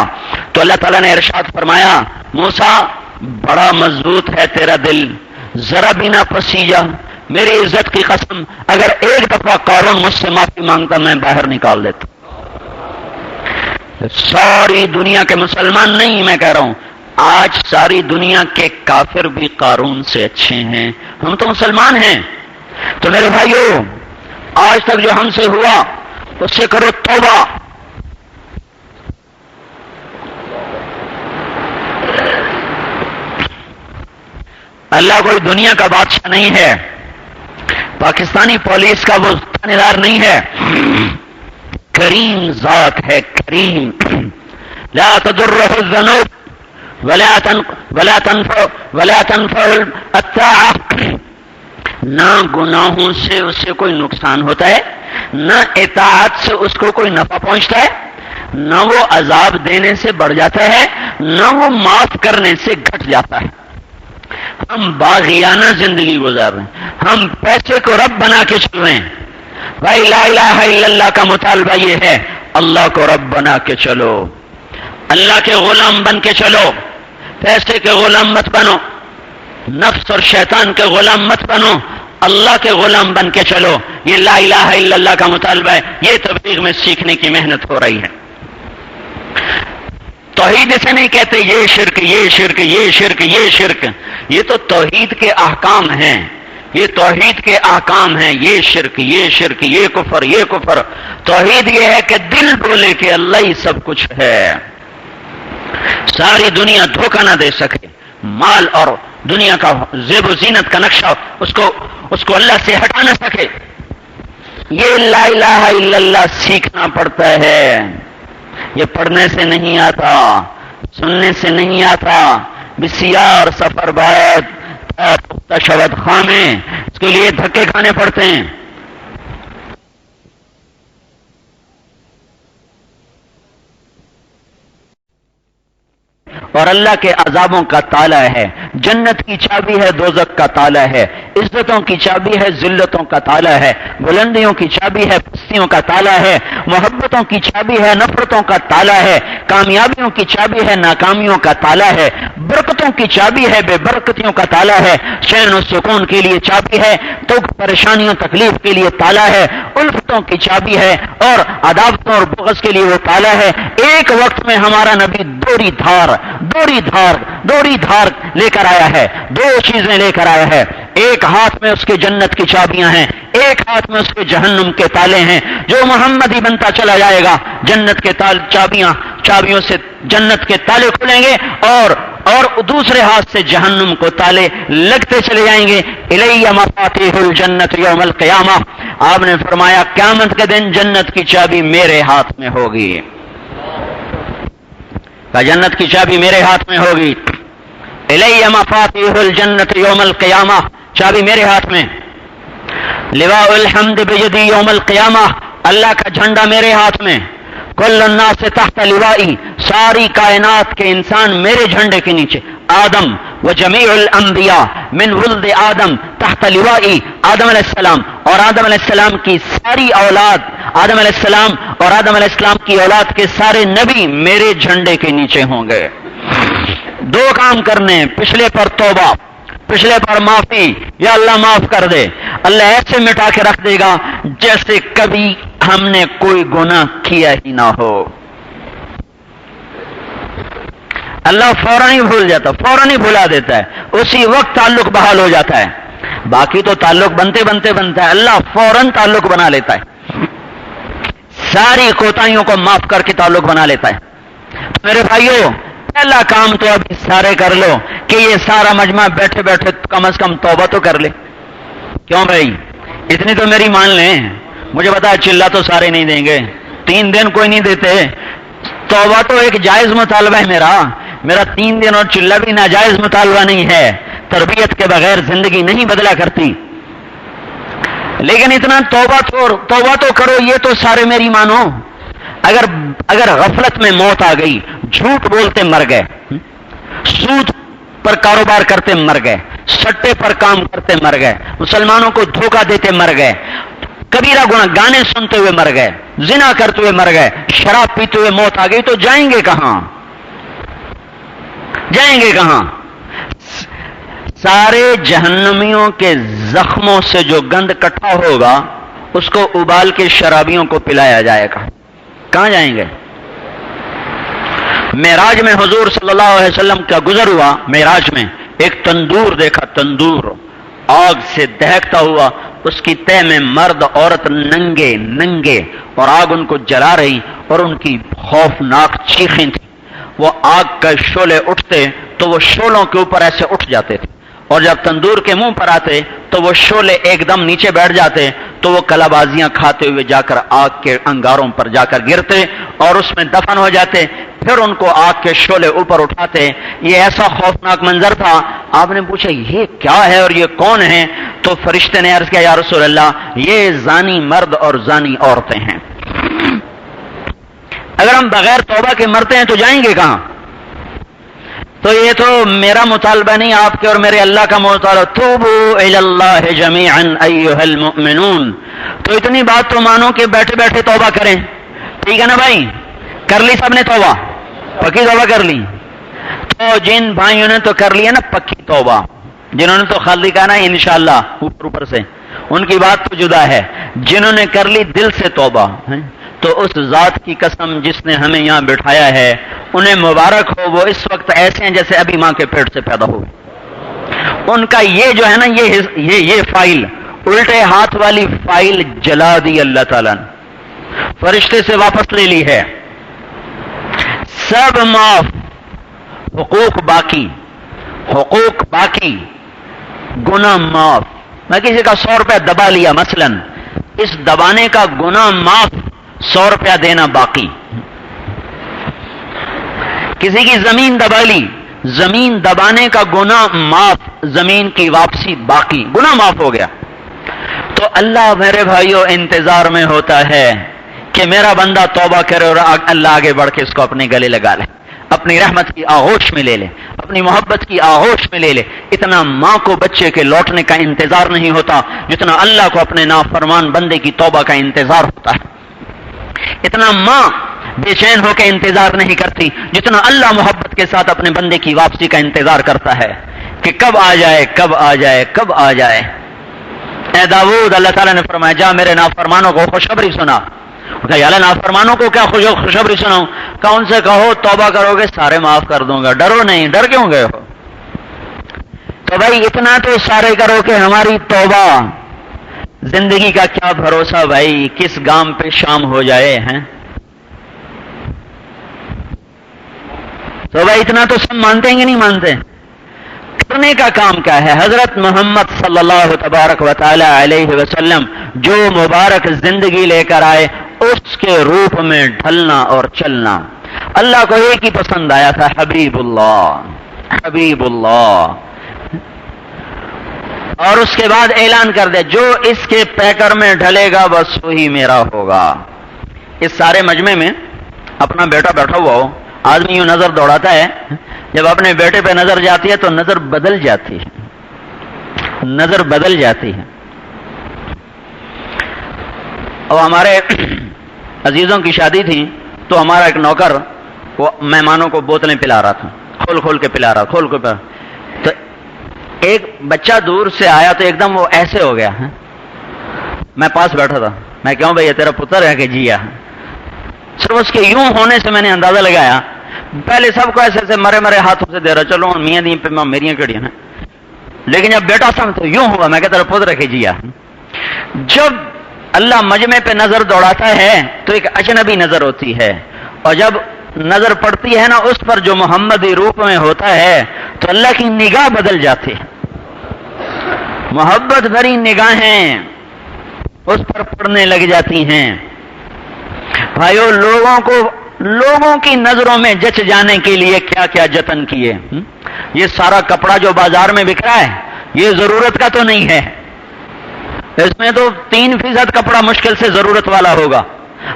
تو اللہ تعالیٰ نے ارشاد فرمایا موسیٰ بڑا مضبوط ہے تیرا دل، ذرا بھی نہ پسیجا، میری عزت کی قسم اگر ایک دفعہ قارون مجھ سے معافی مانگتا میں باہر نکال دیتا. ساری دنیا کے مسلمان نہیں، میں کہہ رہا ہوں آج ساری دنیا کے کافر بھی قارون سے اچھے ہیں. ہم تو مسلمان ہیں. تو میرے بھائیو آج تک جو ہم سے ہوا اس سے کرو توبہ. اللہ کوئی دنیا کا بادشاہ نہیں ہے، پاکستانی پولیس کا وہ تھانے دار نہیں ہے، کریم ذات ہے، کریم. لا تضرہ الذنوب ولا تنفع الطاعة، نہ گناہوں سے اسے کوئی نقصان ہوتا ہے، نہ اطاعت سے اس کو کوئی نفع پہنچتا ہے، نہ وہ عذاب دینے سے بڑھ جاتا ہے، نہ وہ معاف کرنے سے گھٹ جاتا ہے. ہم باغیانہ زندگی گزار رہے ہیں، ہم پیسے کو رب بنا کے چل رہے ہیں. بھائی لا الہ الا اللہ کا مطالبہ یہ ہے اللہ کو رب بنا کے چلو، اللہ کے غلام بن کے چلو، پیسے کے غلام مت بنو، نفس اور شیطان کے غلام مت بنو، اللہ کے غلام بن کے چلو. یہ لا الہ الا اللہ کا مطالبہ ہے، یہ تبلیغ میں سیکھنے کی محنت ہو رہی ہے. توحید سے نہیں کہتے یہ شرک یہ شرک یہ شرک یہ شرک، یہ تو توحید کے احکام ہیں، یہ توحید کے احکام ہیں. یہ شرک یہ شرک یہ کفر یہ کفر. توحید یہ ہے کہ دل بولے کہ اللہ ہی سب کچھ ہے، ساری دنیا دھوکہ نہ دے سکے، مال اور دنیا کا زیب و زینت کا نقشہ اس کو اللہ سے ہٹا نہ سکے، یہ لا الہ الا اللہ سیکھنا پڑتا ہے، یہ پڑھنے سے نہیں آتا، سننے سے نہیں آتا۔ بسیار سفر بہت پختہ شبد خانے، اس کے لیے دھکے کھانے پڑتے ہیں۔ اور اللہ کے عذابوں کا تالا ہے، جنت کی چابی ہے، دوزخ کا تالا ہے، عزتوں کی چابی ہے، ذلتوں کا تالا ہے، بلندیوں کی چابی ہے، پستیوں کا تالا ہے، محبتوں کی چابی ہے، نفرتوں کا تالا ہے، کامیابیوں کی چابی ہے، ناکامیوں کا تالا ہے، برکتوں کی چابی ہے، بے برکتیوں کا تالا ہے، چین و سکون کے لیے چابی ہے، تو پریشانیوں تکلیف کے لیے تالا ہے، الفتوں کی چابی ہے، اور عداوتوں اور بغض کے لیے وہ تالا ہے۔ ایک وقت میں ہمارا نبی دوری دھار لے کر آیا ہے، دو چیزیں لے کر آیا ہے، ایک ہاتھ میں اس کے جنت کی چابیاں ہیں، ایک ہاتھ میں اس کے جہنم کے تالے ہیں۔ جو محمدی بنتا چلا جائے گا، جنت کے چابیوں سے جنت کے تالے کھلیں گے، اور دوسرے ہاتھ سے جہنم کو تالے لگتے چلے جائیں گے۔ الی مفاتیح الجنت یوم القیامہ، آپ نے فرمایا قیامت کے دن جنت کی چابی میرے ہاتھ میں ہوگی، جنت کی چابی میرے ہاتھ میں ہوگی۔ الی مفاتیح الجنت یوم القیامہ، چابی میرے ہاتھ میں۔ لواء الحمد بیدی یوم القیامہ، اللہ کا جھنڈا میرے ہاتھ میں۔ کل الناس تحت لوائی، ساری کائنات کے انسان میرے جھنڈے کے نیچے۔ آدم و جمیع الانبیاء من ولد آدم تحت لوائی، آدم علیہ السلام اور آدم علیہ السلام کی ساری اولاد، آدم علیہ السلام اور آدم علیہ السلام کی اولاد کے سارے نبی میرے جھنڈے کے نیچے ہوں گے۔ دو کام کرنے، پچھلے پر توبہ، پچھلے پر معافی، یا اللہ معاف کر دے، اللہ ایسے مٹا کے رکھ دے گا جیسے کبھی ہم نے کوئی گناہ کیا ہی نہ ہو۔ اللہ فوراً ہی بھول جاتا، فوراً ہی بھلا دیتا ہے، اسی وقت تعلق بحال ہو جاتا ہے۔ باقی تو تعلق بنتے بنتا ہے، اللہ فوراً تعلق بنا لیتا ہے، ساری کوتاہیوں کو معاف کر کے تعلق بنا لیتا ہے۔ میرے بھائیوں، پہلا کام تو ابھی سارے کر لو کہ یہ سارا مجمع بیٹھے بیٹھے کم از کم توبہ تو کر لے۔ کیوں بھائی؟ اتنی تو میری مان لیں، مجھے پتا چلا تو سارے نہیں دیں گے، 3 دن کوئی نہیں دیتے، توبہ تو ایک جائز مطالبہ ہے میرا 3 دن اور چلہ بھی ناجائز مطالبہ نہیں ہے، تربیت کے بغیر زندگی نہیں بدلا کرتی، لیکن اتنا توبہ تو کرو، یہ تو سارے میری مانو۔ اگر غفلت میں موت آ گئی، جھوٹ بولتے مر گئے، سود پر کاروبار کرتے مر گئے، سٹے پر کام کرتے مر گئے، مسلمانوں کو دھوکہ دیتے مر گئے، کبیرہ گناہ گانے سنتے ہوئے مر گئے، زنا کرتے ہوئے مر گئے، شراب پیتے ہوئے موت آ گئی، تو جائیں گے کہاں؟ سارے جہنمیوں کے زخموں سے جو گند کٹھا ہوگا اس کو ابال کے شرابیوں کو پلایا جائے گا، کہاں جائیں گے؟ معراج میں حضور صلی اللہ علیہ وسلم کا گزر ہوا، معراج میں ایک تندور دیکھا، تندور آگ سے دہکتا ہوا، اس کی تہ میں مرد عورت ننگے اور آگ ان کو جلا رہی، اور ان کی خوفناک چیخیں تھیں۔ وہ آگ کا شعلے اٹھتے تو وہ شعلوں کے اوپر ایسے اٹھ جاتے تھے، اور جب تندور کے منہ پر آتے تو وہ شعلے ایک دم نیچے بیٹھ جاتے، تو وہ کلا بازیاں کھاتے ہوئے جا کر آگ کے انگاروں پر جا کر گرتے اور اس میں دفن ہو جاتے۔ پھر ان کو آگ کے شعلے اوپر اٹھاتے۔ یہ ایسا خوفناک منظر تھا۔ آپ نے پوچھا یہ کیا ہے اور یہ کون ہے؟ تو فرشتے نے عرض کیا یا رسول اللہ، یہ زانی مرد اور زانی عورتیں ہیں۔ اگر ہم بغیر توبہ کے مرتے ہیں تو جائیں گے کہاں؟ تو یہ تو میرا مطالبہ نہیں، آپ کے اور میرے اللہ کا مطالبہ، توبوا الی اللہ جمیعا ایھا المؤمنون۔ تو اتنی بات تو مانو کہ بیٹھے بیٹھے توبہ کریں، ٹھیک ہے نا بھائی؟ کر لی سب نے توبہ، پکی توبہ کر لی؟ تو جن بھائیوں نے تو کر لیا نا پکی توبہ، جنہوں نے تو خالی کہا نا انشاءاللہ اوپر سے، ان کی بات تو جدا ہے۔ جنہوں نے کر لی دل سے توبہ، تو اس ذات کی قسم جس نے ہمیں یہاں بٹھایا ہے انہیں مبارک ہو، وہ اس وقت ایسے ہیں جیسے ابھی ماں کے پیٹ سے پیدا ہوئے۔ ان کا یہ جو ہے نا یہ فائل، الٹے ہاتھ والی فائل جلا دی اللہ تعالیٰ نے، فرشتے سے واپس لے لی ہے، سب معاف، حقوق باقی، گناہ معاف۔ میں کسی کا 100 روپے دبا لیا مثلاً، اس دبانے کا گناہ معاف، 100 روپیہ دینا باقی. کسی کی زمین دبا لی، زمین دبانے کا گناہ معاف، زمین کی واپسی باقی، گناہ معاف ہو گیا. تو اللہ میرے بھائیوں انتظار میں ہوتا ہے کہ میرا بندہ توبہ کرے اور اللہ آگے بڑھ کے اس کو اپنے گلے لگا لے، اپنی رحمت کی آغوش میں لے لے، اپنی محبت کی آغوش میں لے لے. اتنا ماں کو بچے کے لوٹنے کا انتظار نہیں ہوتا جتنا اللہ کو اپنے نافرمان بندے کی توبہ کا انتظار ہوتا ہے. اتنا ماں بے چین ہو کے انتظار نہیں کرتی جتنا اللہ محبت کے ساتھ اپنے بندے کی واپسی کا انتظار کرتا ہے کہ کب آ جائے، کب آ جائے، کب آ جائے. اے داؤد، اللہ تعالیٰ نے فرمایا جا میرے نافرمانوں کو خوشخبری سنا. کہا یا اللہ نافرمانوں کو کیا خوشخبری سناؤں؟ کہا ان سے کہو توبہ کرو گے سارے معاف کر دوں گا، ڈرو نہیں. ڈر کیوں گئے ہو؟ تو بھائی اتنا تو سارے کرو کہ ہماری توبہ. زندگی کا کیا بھروسہ بھائی، کس گام پہ شام ہو جائے ہیں. تو بھائی اتنا تو سب مانتے ہیں کہ نہیں مانتے؟ کرنے کا کام کیا ہے؟ حضرت محمد صلی اللہ تبارک و تعالی علیہ وسلم جو مبارک زندگی لے کر آئے اس کے روپ میں ڈھلنا اور چلنا. اللہ کو ایک ہی پسند آیا تھا، حبیب اللہ، حبیب اللہ. اور اس کے بعد اعلان کر دے جو اس کے پیکر میں ڈھلے گا بس وہی میرا ہوگا. اس سارے مجمع میں اپنا بیٹا بیٹھا ہوا ہو، آدمی یوں نظر دوڑاتا ہے، جب اپنے بیٹے پہ نظر جاتی ہے تو نظر بدل جاتی ہے، نظر بدل جاتی ہے. اور ہمارے عزیزوں کی شادی تھی تو ہمارا ایک نوکر وہ مہمانوں کو بوتلیں پلا رہا تھا، کھول کھول کے پلا رہا، کھول کھول. تو ایک بچہ دور سے آیا تو ایک دم وہ ایسے ہو گیا. میں پاس بیٹھا تھا، میں کہوں بھائی یہ تیرا پتر ہے کہ جیا؟ صرف اس کے یوں ہونے سے میں نے اندازہ لگایا. پہلے سب کو ایسے ایسے مرے مرے ہاتھوں سے دے رہا، چلو میاں دی پہ میریاں کڑیاں ہیں، لیکن جب بیٹا سم تو یوں ہوا. میں کہتا تیرا پتر ہے کہ جیا؟ جب اللہ مجمع پہ نظر دوڑاتا ہے تو ایک اجنبی نظر ہوتی ہے، اور جب نظر پڑتی ہے نا اس پر جو محمدی روپ میں ہوتا ہے تو اللہ کی نگاہ بدل جاتی ہے. محبت بھری نگاہیں اس پر پڑنے لگ جاتی ہیں. بھائیو لوگوں کی نظروں میں جچ جانے کے لیے کیا کیا جتن کیے. یہ سارا کپڑا جو بازار میں بک رہا ہے یہ ضرورت کا تو نہیں ہے، اس میں تو 3% کپڑا مشکل سے ضرورت والا ہوگا،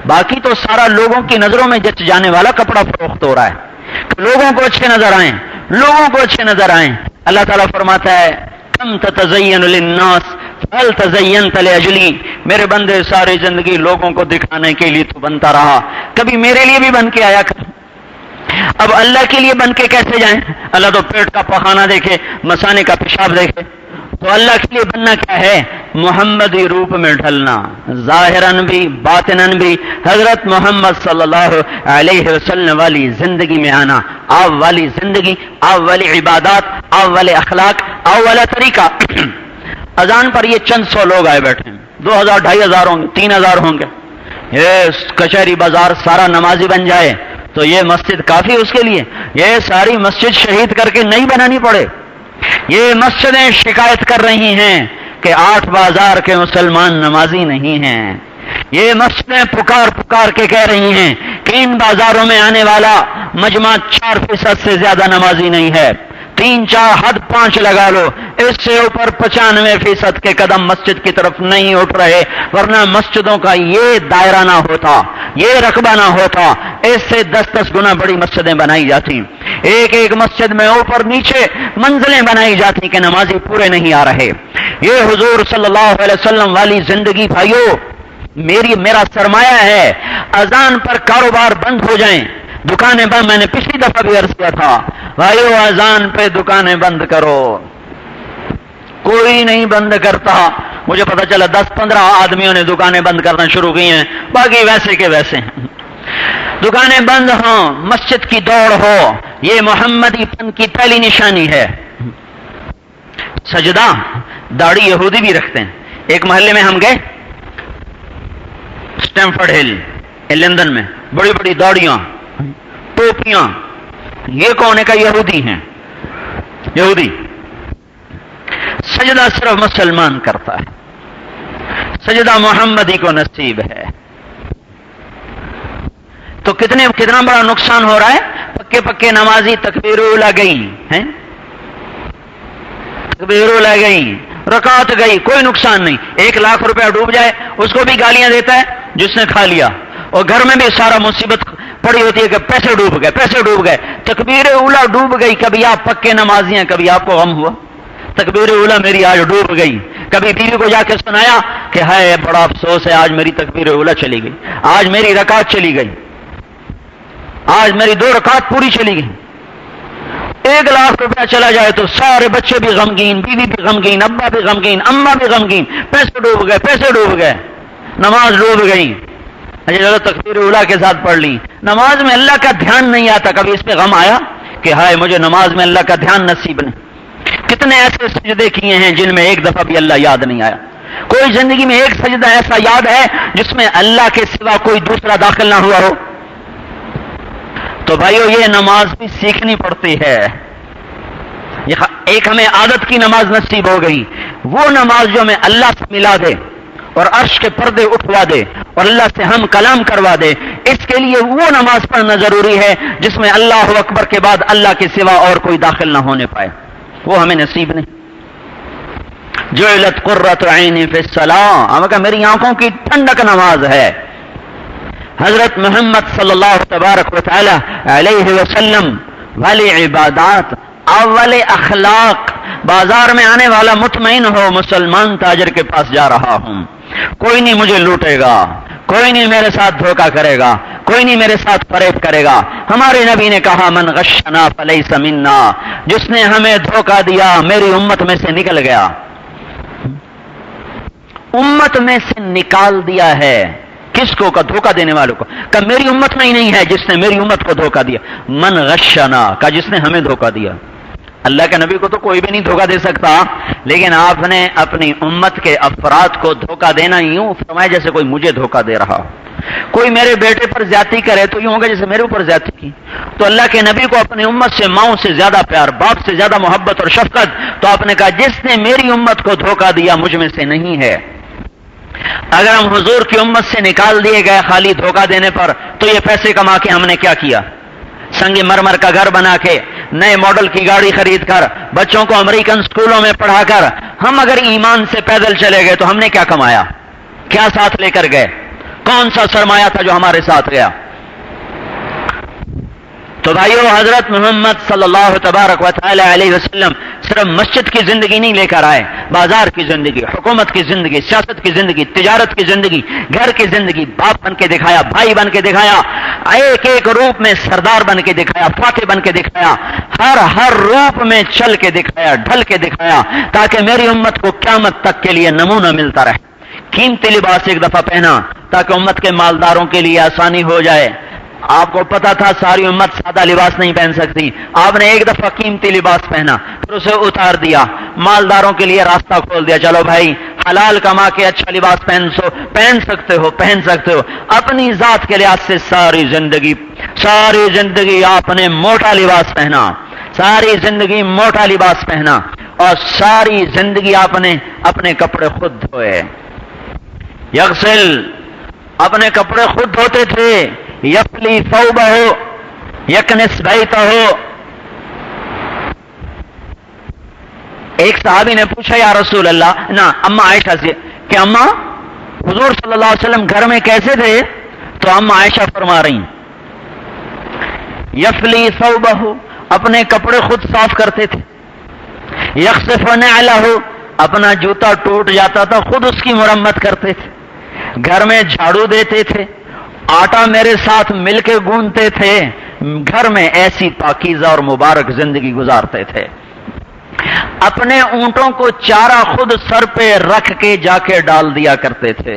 باقی تو سارا لوگوں کی نظروں میں جچ جانے والا کپڑا فروخت ہو رہا ہے. لوگوں کو اچھے نظر آئیں، لوگوں کو اچھے نظر آئیں. اللہ تعالیٰ فرماتا ہے کم تتزین للناس فهل تزینت لاجلی. میرے بندے ساری زندگی لوگوں کو دکھانے کے لیے تو بنتا رہا، کبھی میرے لیے بھی بن کے آیا کر. اب اللہ کے لیے بن کے کیسے جائیں؟ اللہ تو پیٹ کا پخانہ دیکھے، مسانے کا پیشاب دیکھے. تو اللہ کے لیے بننا کیا ہے؟ محمدی روپ میں ڈھلنا، ظاہراً بھی باطناً بھی حضرت محمد صلی اللہ علیہ وسلم والی زندگی میں آنا. آپ والی زندگی، آپ والی عبادات، آپ والے اخلاق، آپ والا طریقہ. اذان پر یہ چند سو لوگ آئے بیٹھے ہیں، 2000 2500 ہوں گے، 3000 ہوں گے. یہ کچہری بازار سارا نمازی بن جائے تو یہ مسجد کافی اس کے لیے. یہ ساری مسجد شہید کر کے نہیں بنانی پڑے. یہ مسجدیں شکایت کر رہی ہیں کہ 8 بازار کے مسلمان نمازی نہیں ہیں. یہ مسجدیں پکار کے کہہ رہی ہیں کہ ان بازاروں میں آنے والا مجمع 4% سے زیادہ نمازی نہیں ہے. 3 4 حد 5 لگا لو، اس سے اوپر 95% کے قدم مسجد کی طرف نہیں اٹھ رہے. ورنہ مسجدوں کا یہ دائرہ نہ ہوتا، یہ رقبہ نہ ہوتا، اس سے 10 گنا بڑی مسجدیں بنائی جاتی. ایک مسجد میں اوپر نیچے منزلیں بنائی جاتی کہ نمازی پورے نہیں آ رہے. یہ حضور صلی اللہ علیہ وسلم والی زندگی بھائیو میرا سرمایہ ہے. اذان پر کاروبار بند ہو جائیں، دکانیں بند. میں نے پچھلی دفعہ بھی عرض کیا تھا بھائیو اذان پہ دکانیں بند کرو. کوئی نہیں بند کرتا. مجھے پتا چلا 10-15 آدمیوں نے دکانیں بند کرنا شروع کی ہیں، باقی ویسے کے ویسے ہیں. دکانیں بند ہوں، مسجد کی دوڑ ہو، یہ محمدی پن کی پہلی نشانی ہے. سجدہ داڑھی یہودی بھی رکھتے ہیں. ایک محلے میں ہم گئے، اسٹیمفرڈ ہل لندن میں، بڑی بڑی داڑیاں، ٹوپیاں. یہ کون ہے؟ کا یہودی ہیں. یہودی سجدہ صرف مسلمان کرتا ہے. سجدہ محمدی کو نصیب ہے۔ تو کتنا بڑا نقصان ہو رہا ہے؟ پکے پکے نمازی تکبیر اولا گئی ہیں، تکبیر اولا گئی، رکعت گئی، کوئی نقصان نہیں۔ 1,00,000 روپیہ ڈوب جائے اس کو بھی گالیاں دیتا ہے جس نے کھا لیا، اور گھر میں بھی سارا مصیبت پڑی ہوتی ہے کہ پیسے ڈوب گئے، پیسے ڈوب گئے، تکبیر اولا ڈوب گئی۔ کبھی آپ پکے نمازی ہیں، کبھی آپ کو غم ہوا تکبیر اولا میری آج ڈوب گئی؟ کبھی بیوی کو جا کے سنایا کہ ہائے بڑا افسوس ہے آج میری تکبیر اولا چلی گئی، آج میری رکعت چلی گئی، آج میری 2 رکعت پوری چلی گئی۔ 1,00,000 روپیہ چلا جائے تو سارے بچے بھی غمگین، بیوی بھی غمگین، ابا بھی غمگین، اماں بھی غمگین، پیسے ڈوب گئے، پیسے ڈوب گئے، نماز ڈوب گئی۔ اچھا چلو تکبیر اولا کے ساتھ پڑھ لی، نماز میں اللہ کا دھیان نہیں آتا، کبھی اس پہ غم آیا کہ ہائے مجھے نماز میں اللہ کا دھیان نصیب نہیں؟ کتنے ایسے سجدے کیے ہیں جن میں ایک دفعہ بھی اللہ یاد نہیں آیا؟ کوئی زندگی میں ایک سجدہ ایسا یاد ہے جس میں اللہ کے سوا کوئی دوسرا داخل نہ ہوا ہو؟ تو بھائیو یہ نماز بھی سیکھنی پڑتی ہے۔ ایک ہمیں عادت کی نماز نصیب ہو گئی، وہ نماز جو ہمیں اللہ سے ملا دے اور عرش کے پردے اٹھوا دے اور اللہ سے ہم کلام کروا دے، اس کے لیے وہ نماز پڑھنا ضروری ہے جس میں اللہ اکبر کے بعد اللہ کے سوا اور کوئی داخل نہ ہونے پائے، وہ ہمیں نصیب نہیں۔ جعلت قرۃ عینی فی الصلاۃ، ہم کہا میری آنکھوں کی ٹھنڈک نماز ہے۔ حضرت محمد صلی اللہ تبارک و تعالی علیہ وسلم والی عبادات، اول اخلاق، بازار میں آنے والا مطمئن ہو مسلمان تاجر کے پاس جا رہا ہوں، کوئی نہیں مجھے لوٹے گا، کوئی نہیں میرے ساتھ دھوکہ کرے گا، کوئی نہیں میرے ساتھ فریب کرے گا۔ ہمارے نبی نے کہا من غشنا فلیس منا، جس نے ہمیں دھوکہ دیا میری امت میں سے نکل گیا، امت میں سے نکال دیا ہے۔ کس کو؟ کا دھوکہ دینے والوں کو، کہ میری امت میں ہی نہیں ہے جس نے میری امت کو دھوکہ دیا۔ من غشنا، کا جس نے ہمیں دھوکہ دیا۔ اللہ کے نبی کو تو کوئی بھی نہیں دھوکہ دے سکتا، لیکن آپ نے اپنی امت کے افراد کو دھوکہ دینا یوں فرمایا جیسے کوئی مجھے دھوکہ دے رہا۔ کوئی میرے بیٹے پر زیادتی کرے تو یوں ہوگا جیسے میرے اوپر زیادتی کی۔ تو اللہ کے نبی کو اپنی امت سے ماؤں سے زیادہ پیار، باپ سے زیادہ محبت اور شفقت، تو آپ نے کہا جس نے میری امت کو دھوکہ دیا مجھ میں سے نہیں ہے۔ اگر ہم حضور کی امت سے نکال دیے گئے خالی دھوکہ دینے پر، تو یہ پیسے کما کے ہم نے کیا کیا؟ سنگ مرمر کا گھر بنا کے، نئے ماڈل کی گاڑی خرید کر، بچوں کو امریکن سکولوں میں پڑھا کر، ہم اگر ایمان سے پیدل چلے گئے تو ہم نے کیا کمایا؟ کیا ساتھ لے کر گئے؟ کون سا سرمایہ تھا جو ہمارے ساتھ گیا؟ تو بھائیو، حضرت محمد صلی اللہ تبارک و تعالی علیہ وسلم صرف مسجد کی زندگی نہیں لے کر آئے، بازار کی زندگی، حکومت کی زندگی، سیاست کی زندگی، تجارت کی زندگی، گھر کی زندگی، باپ بن کے دکھایا، بھائی بن کے دکھایا، ایک ایک روپ میں سردار بن کے دکھایا، فاتح بن کے دکھایا، ہر روپ میں چل کے دکھایا، ڈھل کے دکھایا، تاکہ میری امت کو قیامت تک کے لیے نمونہ ملتا رہے۔ قیمتی لباس ایک دفعہ پہنا تاکہ امت کے مالداروں کے لیے آسانی ہو جائے۔ آپ کو پتا تھا ساری امت سادہ لباس نہیں پہن سکتی، آپ نے ایک دفعہ قیمتی لباس پہنا، پھر اسے اتار دیا، مالداروں کے لیے راستہ کھول دیا، چلو بھائی حلال کما کے اچھا لباس پہن سکتے ہو۔ اپنی ذات کے لحاظ سے ساری زندگی آپ نے موٹا لباس پہنا، ساری زندگی موٹا لباس پہنا، اور ساری زندگی آپ نے اپنے کپڑے خود دھوئے۔ یغسل، اپنے کپڑے خود دھوتے تھے، یفلی ثوبہ، یکنس بیتہ۔ ایک صحابی نے پوچھا یا رسول اللہ، اماں عائشہ سے، کہ اماں حضور صلی اللہ علیہ وسلم گھر میں کیسے تھے؟ تو اماں عائشہ فرما رہی یفلی ثوبہ، اپنے کپڑے خود صاف کرتے تھے، یخسف نعلہ، اپنا جوتا ٹوٹ جاتا تھا خود اس کی مرمت کرتے تھے، گھر میں جھاڑو دیتے تھے، آٹا میرے ساتھ مل کے گوندتے تھے، گھر میں ایسی پاکیزہ اور مبارک زندگی گزارتے تھے۔ اپنے اونٹوں کو چارہ خود سر پہ رکھ کے جا کے ڈال دیا کرتے تھے،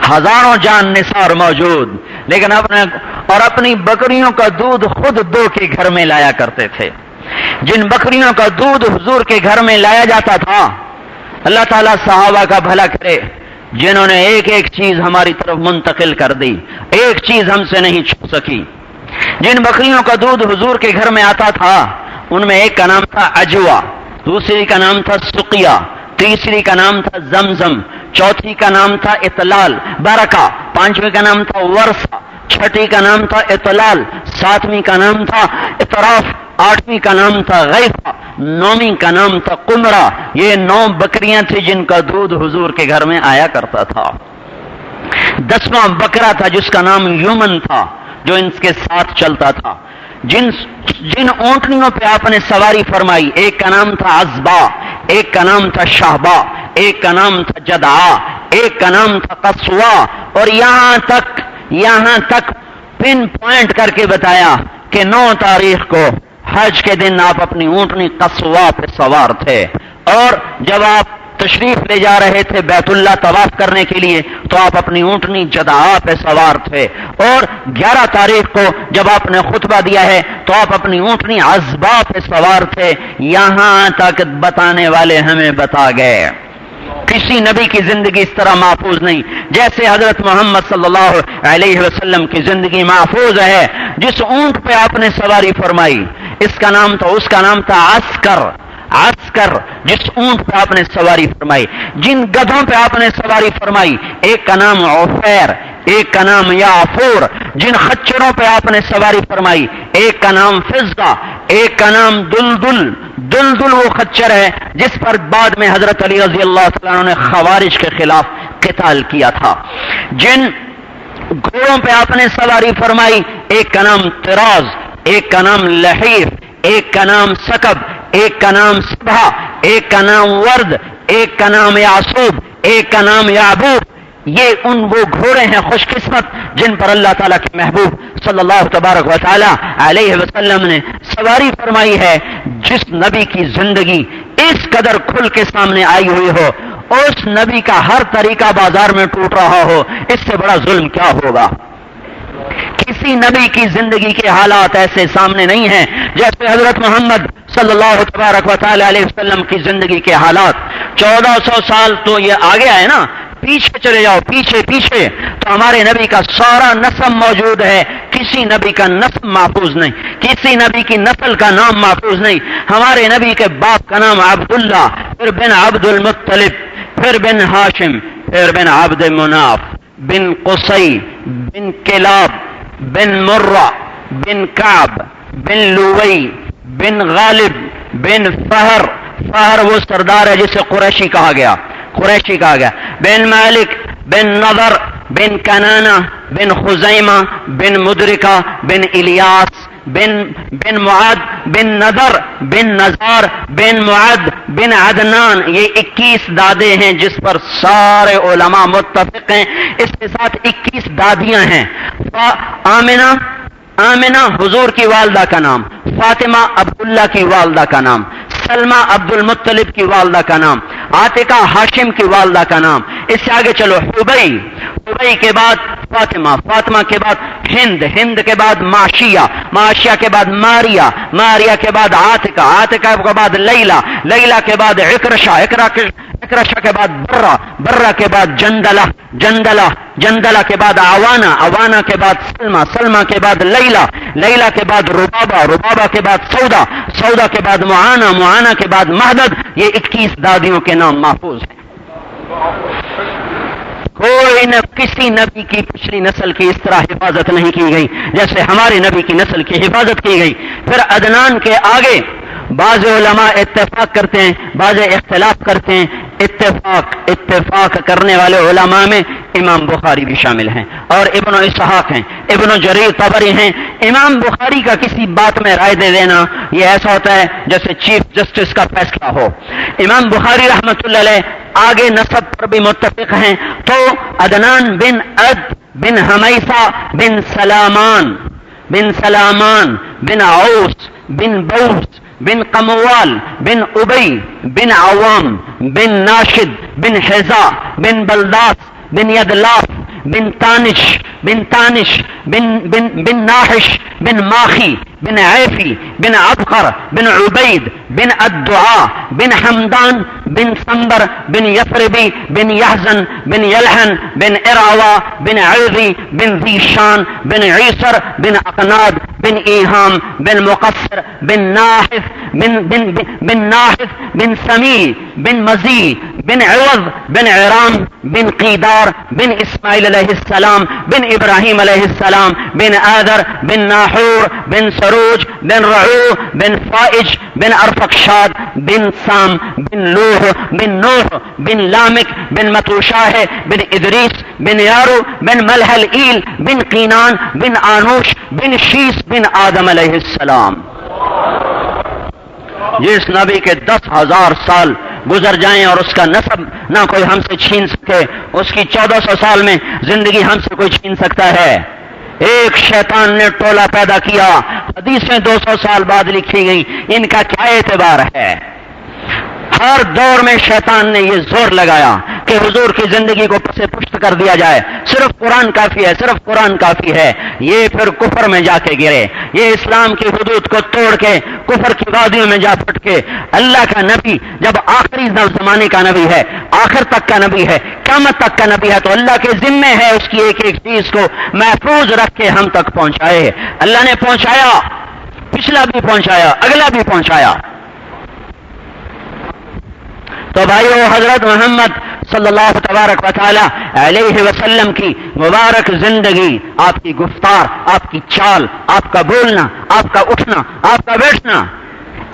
ہزاروں جان نثار موجود، لیکن اپنی بکریوں کا دودھ خود دو کے گھر میں لایا کرتے تھے۔ جن بکریوں کا دودھ حضور کے گھر میں لایا جاتا تھا، اللہ تعالیٰ صحابہ کا بھلا کرے، جنہوں نے ایک ایک چیز ہماری طرف منتقل کر دی، ایک چیز ہم سے نہیں چھپ سکی۔ جن بکریوں کا دودھ حضور کے گھر میں آتا تھا، ان میں ایک کا نام تھا اجوا، دوسری کا نام تھا سقیا، تیسری کا نام تھا زمزم، چوتھی کا نام تھا اطلال برکہ، پانچویں کا نام تھا ورثہ، چھٹی کا نام تھا اطلال، ساتویں کا نام تھا اطراف، آٹھویں کا نام تھا غیفہ، نویں کا نام تھا قمرہ۔ یہ 9 بکریاں تھیں جن کا دودھ حضور کے گھر میں آیا کرتا تھا۔ 10واں بکرا تھا جس کا نام یومن تھا، جو ان کے ساتھ چلتا تھا۔ جن اونٹنیوں پہ آپ نے سواری فرمائی، ایک کا نام تھا عزبا، ایک کا نام تھا شہبا، ایک کا نام تھا جدعا، ایک کا نام تھا قصوا، اور یہاں تک پن پوائنٹ کر کے بتایا کہ 9 تاریخ کو حج کے دن آپ اپنی اونٹنی قصوا پہ سوار تھے، اور جب آپ تشریف لے جا رہے تھے بیت اللہ طواف کرنے کے لیے تو آپ اپنی اونٹنی جدعا پہ سوار تھے، اور 11 تاریخ کو جب آپ نے خطبہ دیا ہے تو آپ اپنی اونٹنی عزبا پہ سوار تھے۔ یہاں تک بتانے والے ہمیں بتا گئے۔ کسی نبی کی زندگی اس طرح محفوظ نہیں جیسے حضرت محمد صلی اللہ علیہ وسلم کی زندگی محفوظ ہے۔ جس اونٹ پہ آپ نے سواری فرمائی اس کا نام تھا عسکر، جس اونٹ پہ آپ نے سواری فرمائی، جن گدھوں پہ آپ نے سواری فرمائی، ایک کا نام عفیر، ایک کا نام یافور، جن خچروں پہ آپ نے سواری فرمائی، ایک کا نام فضہ، ایک کا نام دلدل وہ خچر ہے جس پر بعد میں حضرت علی رضی اللہ تعالیٰ عنہ نے خوارج کے خلاف قتال کیا تھا۔ جن گھوڑوں پہ آپ نے سواری فرمائی، ایک کا نام طراز، ایک کا نام لحیف، ایک کا نام سکب، ایک کا نام سبھا، ایک کا نام ورد، ایک کا نام یعصوب، ایک کا نام یعبوب۔ یہ وہ گھوڑے ہیں خوش قسمت جن پر اللہ تعالیٰ کے محبوب صلی اللہ تبارک و تعالیٰ علیہ وسلم نے سواری فرمائی ہے۔ جس نبی کی زندگی اس قدر کھل کے سامنے آئی ہوئی ہو، اس نبی کا ہر طریقہ بازار میں ٹوٹ رہا ہو، اس سے بڑا ظلم کیا ہوگا؟ کسی نبی کی زندگی کے حالات ایسے سامنے نہیں ہیں جیسے حضرت محمد صلی اللہ تبارک و تعالی علیہ وسلم کی زندگی کے حالات۔ 1400 سال تو یہ آگے آئے نا، پیچھے چلے جاؤ، پیچھے تو ہمارے نبی کا سارا نسب موجود ہے۔ کسی نبی کا نسب محفوظ نہیں، کسی نبی کی نسل کا نام محفوظ نہیں۔ ہمارے نبی کے باپ کا نام عبداللہ، پھر بن عبد المطلب، پھر بن ہاشم، پھر بن عبد مناف، بن قصی، بن کلاب، بن مرہ، بن کعب، بن لوئی، بن غالب، بن فہر وہ سردار ہے جسے قریشی کہا گیا، بن مالک، بن نضر، بن کنانہ، بن خزیمہ، بن مدرکہ، بن الیاس، بن معد، بن نذر، بن نزار، بن معد، بن عدنان۔ یہ 21 دادے ہیں جس پر سارے علماء متفق ہیں۔ اس کے ساتھ 21 دادیاں ہیں۔ آمنہ حضور کی والدہ کا نام، فاطمہ عبداللہ کی والدہ کا نام، سلمہ عبد المطلب کی والدہ کا نام، عاتقہ ہاشم کی والدہ کا نام۔ اس سے آگے چلو، حبئی کے بعد فاطمہ کے بعد ہند کے بعد معاشیہ کے بعد ماریہ کے بعد عاتقہ کے بعد لیلہ کے بعد اکرشہ کے بعد برہ کے بعد جندلہ کے بعد عوانہ کے بعد سلمہ کے بعد لیلہ کے بعد ربابہ کے بعد سودا کے بعد معانہ کے بعد مہدد۔ یہ 21 دادیوں کے نام محفوظ ہیں۔ کوئی کسی نبی کی پچھلی نسل کی اس طرح حفاظت نہیں کی گئی جیسے ہمارے نبی کی نسل کی حفاظت کی گئی۔ پھر عدنان کے آگے بعض علماء اتفاق کرتے ہیں، بعض اختلاف کرتے ہیں۔ اتفاق کرنے والے علماء میں امام بخاری بھی شامل ہیں، اور ابن اسحاق ہیں، ابن جریر طبری ہیں۔ امام بخاری کا کسی بات میں رائے دے دینا یہ ایسا ہوتا ہے جیسے چیف جسٹس کا فیصلہ ہو۔ امام بخاری رحمۃ اللہ علیہ آگے نسب پر بھی متفق ہیں، تو عدنان بن عد بن حمیسہ بن سلامان بن عوس بن بوس بن قموال بن ابی بن عوام بن ناشد بن حزا بن بلداس بن یدلاف بن تانش بن ناحش بن ماخی بن عیفی بن عبقر بن عبید بن الدعاء بن حمدان بن سنبر بن یثربی بن یحزن بن یلحن بن ارعوا بن عیضی بن ذیشان بن عیسر بن اقناد بن ایہام بن مقصر بن ناحف بن سمی بن مزی بن عوض بن عرام بن قیدار بن اسماعیل علیہ السلام بن ابراہیم علیہ السلام بن آدر بن ناحور بن سروج بن رعو بن فائج بن ارفقشاد بن سام بن لوح بن نوح بن لامک بن متوشاہ بن ادریس بن یارو بن ملحل ایل بن قینان بن آنوش بن شیس بن آدم علیہ السلام. جس نبی کے 10,000 سال گزر جائیں اور اس کا نسب نہ کوئی ہم سے چھین سکے، اس کی 1400 سال میں زندگی ہم سے کوئی چھین سکتا ہے. ایک شیطان نے ٹولہ پیدا کیا، حدیثیں 200 سال بعد لکھی گئی، ان کا کیا اعتبار ہے؟ ہر دور میں شیطان نے یہ زور لگایا کہ حضور کی زندگی کو پسے پشت کر دیا جائے، صرف قرآن کافی ہے، صرف قرآن کافی ہے. یہ پھر کفر میں جا کے گرے، یہ اسلام کی حدود کو توڑ کے کفر کی وادیوں میں جا پھٹ کے. اللہ کا نبی جب آخری زمانے کا نبی ہے، آخر تک کا نبی ہے، قیامت تک کا نبی ہے، تو اللہ کے ذمے ہے اس کی ایک ایک چیز کو محفوظ رکھ کے ہم تک پہنچائے. اللہ نے پہنچایا، پچھلا بھی پہنچایا، اگلا بھی پہنچایا. تو بھائیو، حضرت محمد صلی اللہ تبارک و تعالی علیہ وسلم کی مبارک زندگی، آپ کی گفتار، آپ کی چال، آپ کا بولنا، آپ کا اٹھنا، آپ کا بیٹھنا،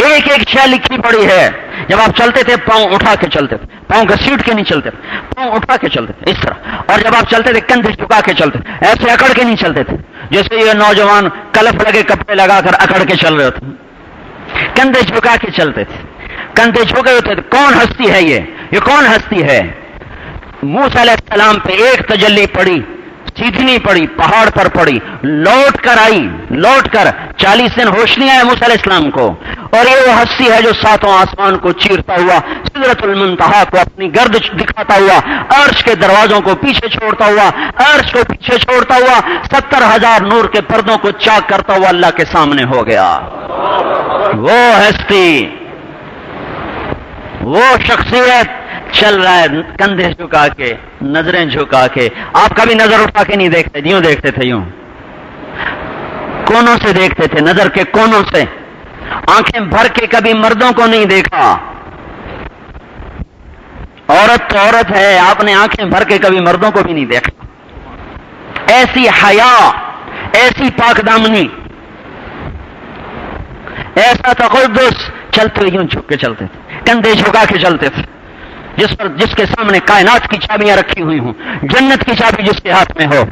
ایک ایک شے لکھی پڑی ہے. جب آپ چلتے تھے پاؤں اٹھا کے چلتے تھے، پاؤں گھسیٹ کے نہیں چلتے تھے، پاؤں اٹھا کے چلتے تھے اس طرح. اور جب آپ چلتے تھے کندھے جھکا کے چلتے تھے، ایسے اکڑ کے نہیں چلتے تھے جیسے یہ نوجوان کلف لگے کپڑے لگا کر اکڑ کے چل رہے ہوتے. کندھے جھکا کے چلتے تھے، کندھے جھکے ہوتے تھے. کون ہستی ہے یہ کون ہستی ہے؟ موسیٰ علیہ السلام پہ ایک تجلی پڑی، سیدھی نہیں پڑی، پہاڑ پر پڑی، لوٹ کر آئی، لوٹ کر 40 دن ہوش نہیں آیا موسیٰ علیہ السلام کو. اور یہ وہ ہستی ہے جو 7 آسمان کو چیرتا ہوا، سدرۃ المنتہا کو اپنی گرد دکھاتا ہوا، عرش کے دروازوں کو پیچھے چھوڑتا ہوا، عرش کو پیچھے چھوڑتا ہوا، 70,000 نور کے پردوں کو چاک کرتا ہوا اللہ کے سامنے ہو گیا. وہ ہستی، وہ شخصیت چل رہا ہے کندھے جھکا کے، نظریں جھکا کے. آپ کبھی نظر اٹھا کے نہیں دیکھتے، یوں دیکھتے تھے، یوں کونوں سے دیکھتے تھے، نظر کے کونوں سے. آنکھیں بھر کے کبھی مردوں کو نہیں دیکھا. عورت تو عورت ہے، آپ نے آنکھیں بھر کے کبھی مردوں کو بھی نہیں دیکھا. ایسی حیا، ایسی پاک دامنی، ایسا تقدس. چلتے ہوئے یوں جھک کے چلتے تھے، کندھے جھکا کے چلتے تھے. جس کے سامنے کائنات کی چابیاں رکھی ہوئی ہوں، جنت کی چابی جس کے ہاتھ میں ہو،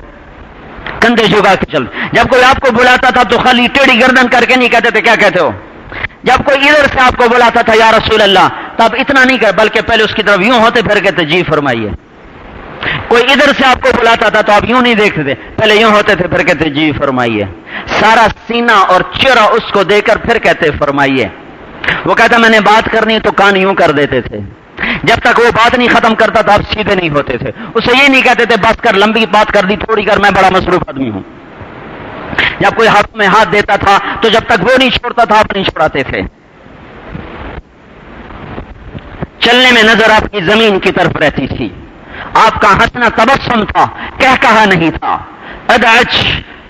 کندھے جھکا کے چلتے. جب کوئی آپ کو بلاتا تھا تو خالی ٹیڑھی گردن کر کے نہیں کہتے تھے کیا کہتے ہو. جب کوئی ادھر سے آپ کو بلاتا تھا یا رسول اللہ، تب اتنا نہیں کر، بلکہ پہلے اس کی طرف یوں ہوتے پھر کہتے جی فرمائیے. کوئی ادھر سے آپ کو بلاتا تھا تو آپ یوں نہیں دیکھتے تھے، پہلے یوں ہوتے تھے پھر کہتے جی فرمائیے. سارا سینہ اور چہرہ اس کو دے کر پھر کہتے فرمائیے. وہ کہتا میں نے بات کرنی تو کان یوں کر دیتے تھے. جب تک وہ بات نہیں ختم کرتا تھا آپ سیدھے نہیں ہوتے تھے. اسے یہ نہیں کہتے تھے بس کر، لمبی بات کر دی تھوڑی کر، میں بڑا مصروف آدمی ہوں. جب کوئی ہاتھ میں ہاتھ دیتا تھا تو جب تک وہ نہیں چھوڑتا تھا آپ نہیں چھوڑاتے تھے. چلنے میں نظر آپ کی زمین کی طرف رہتی تھی. آپ کا ہنسنا تبسم تھا، کہا نہیں تھا. ادعج،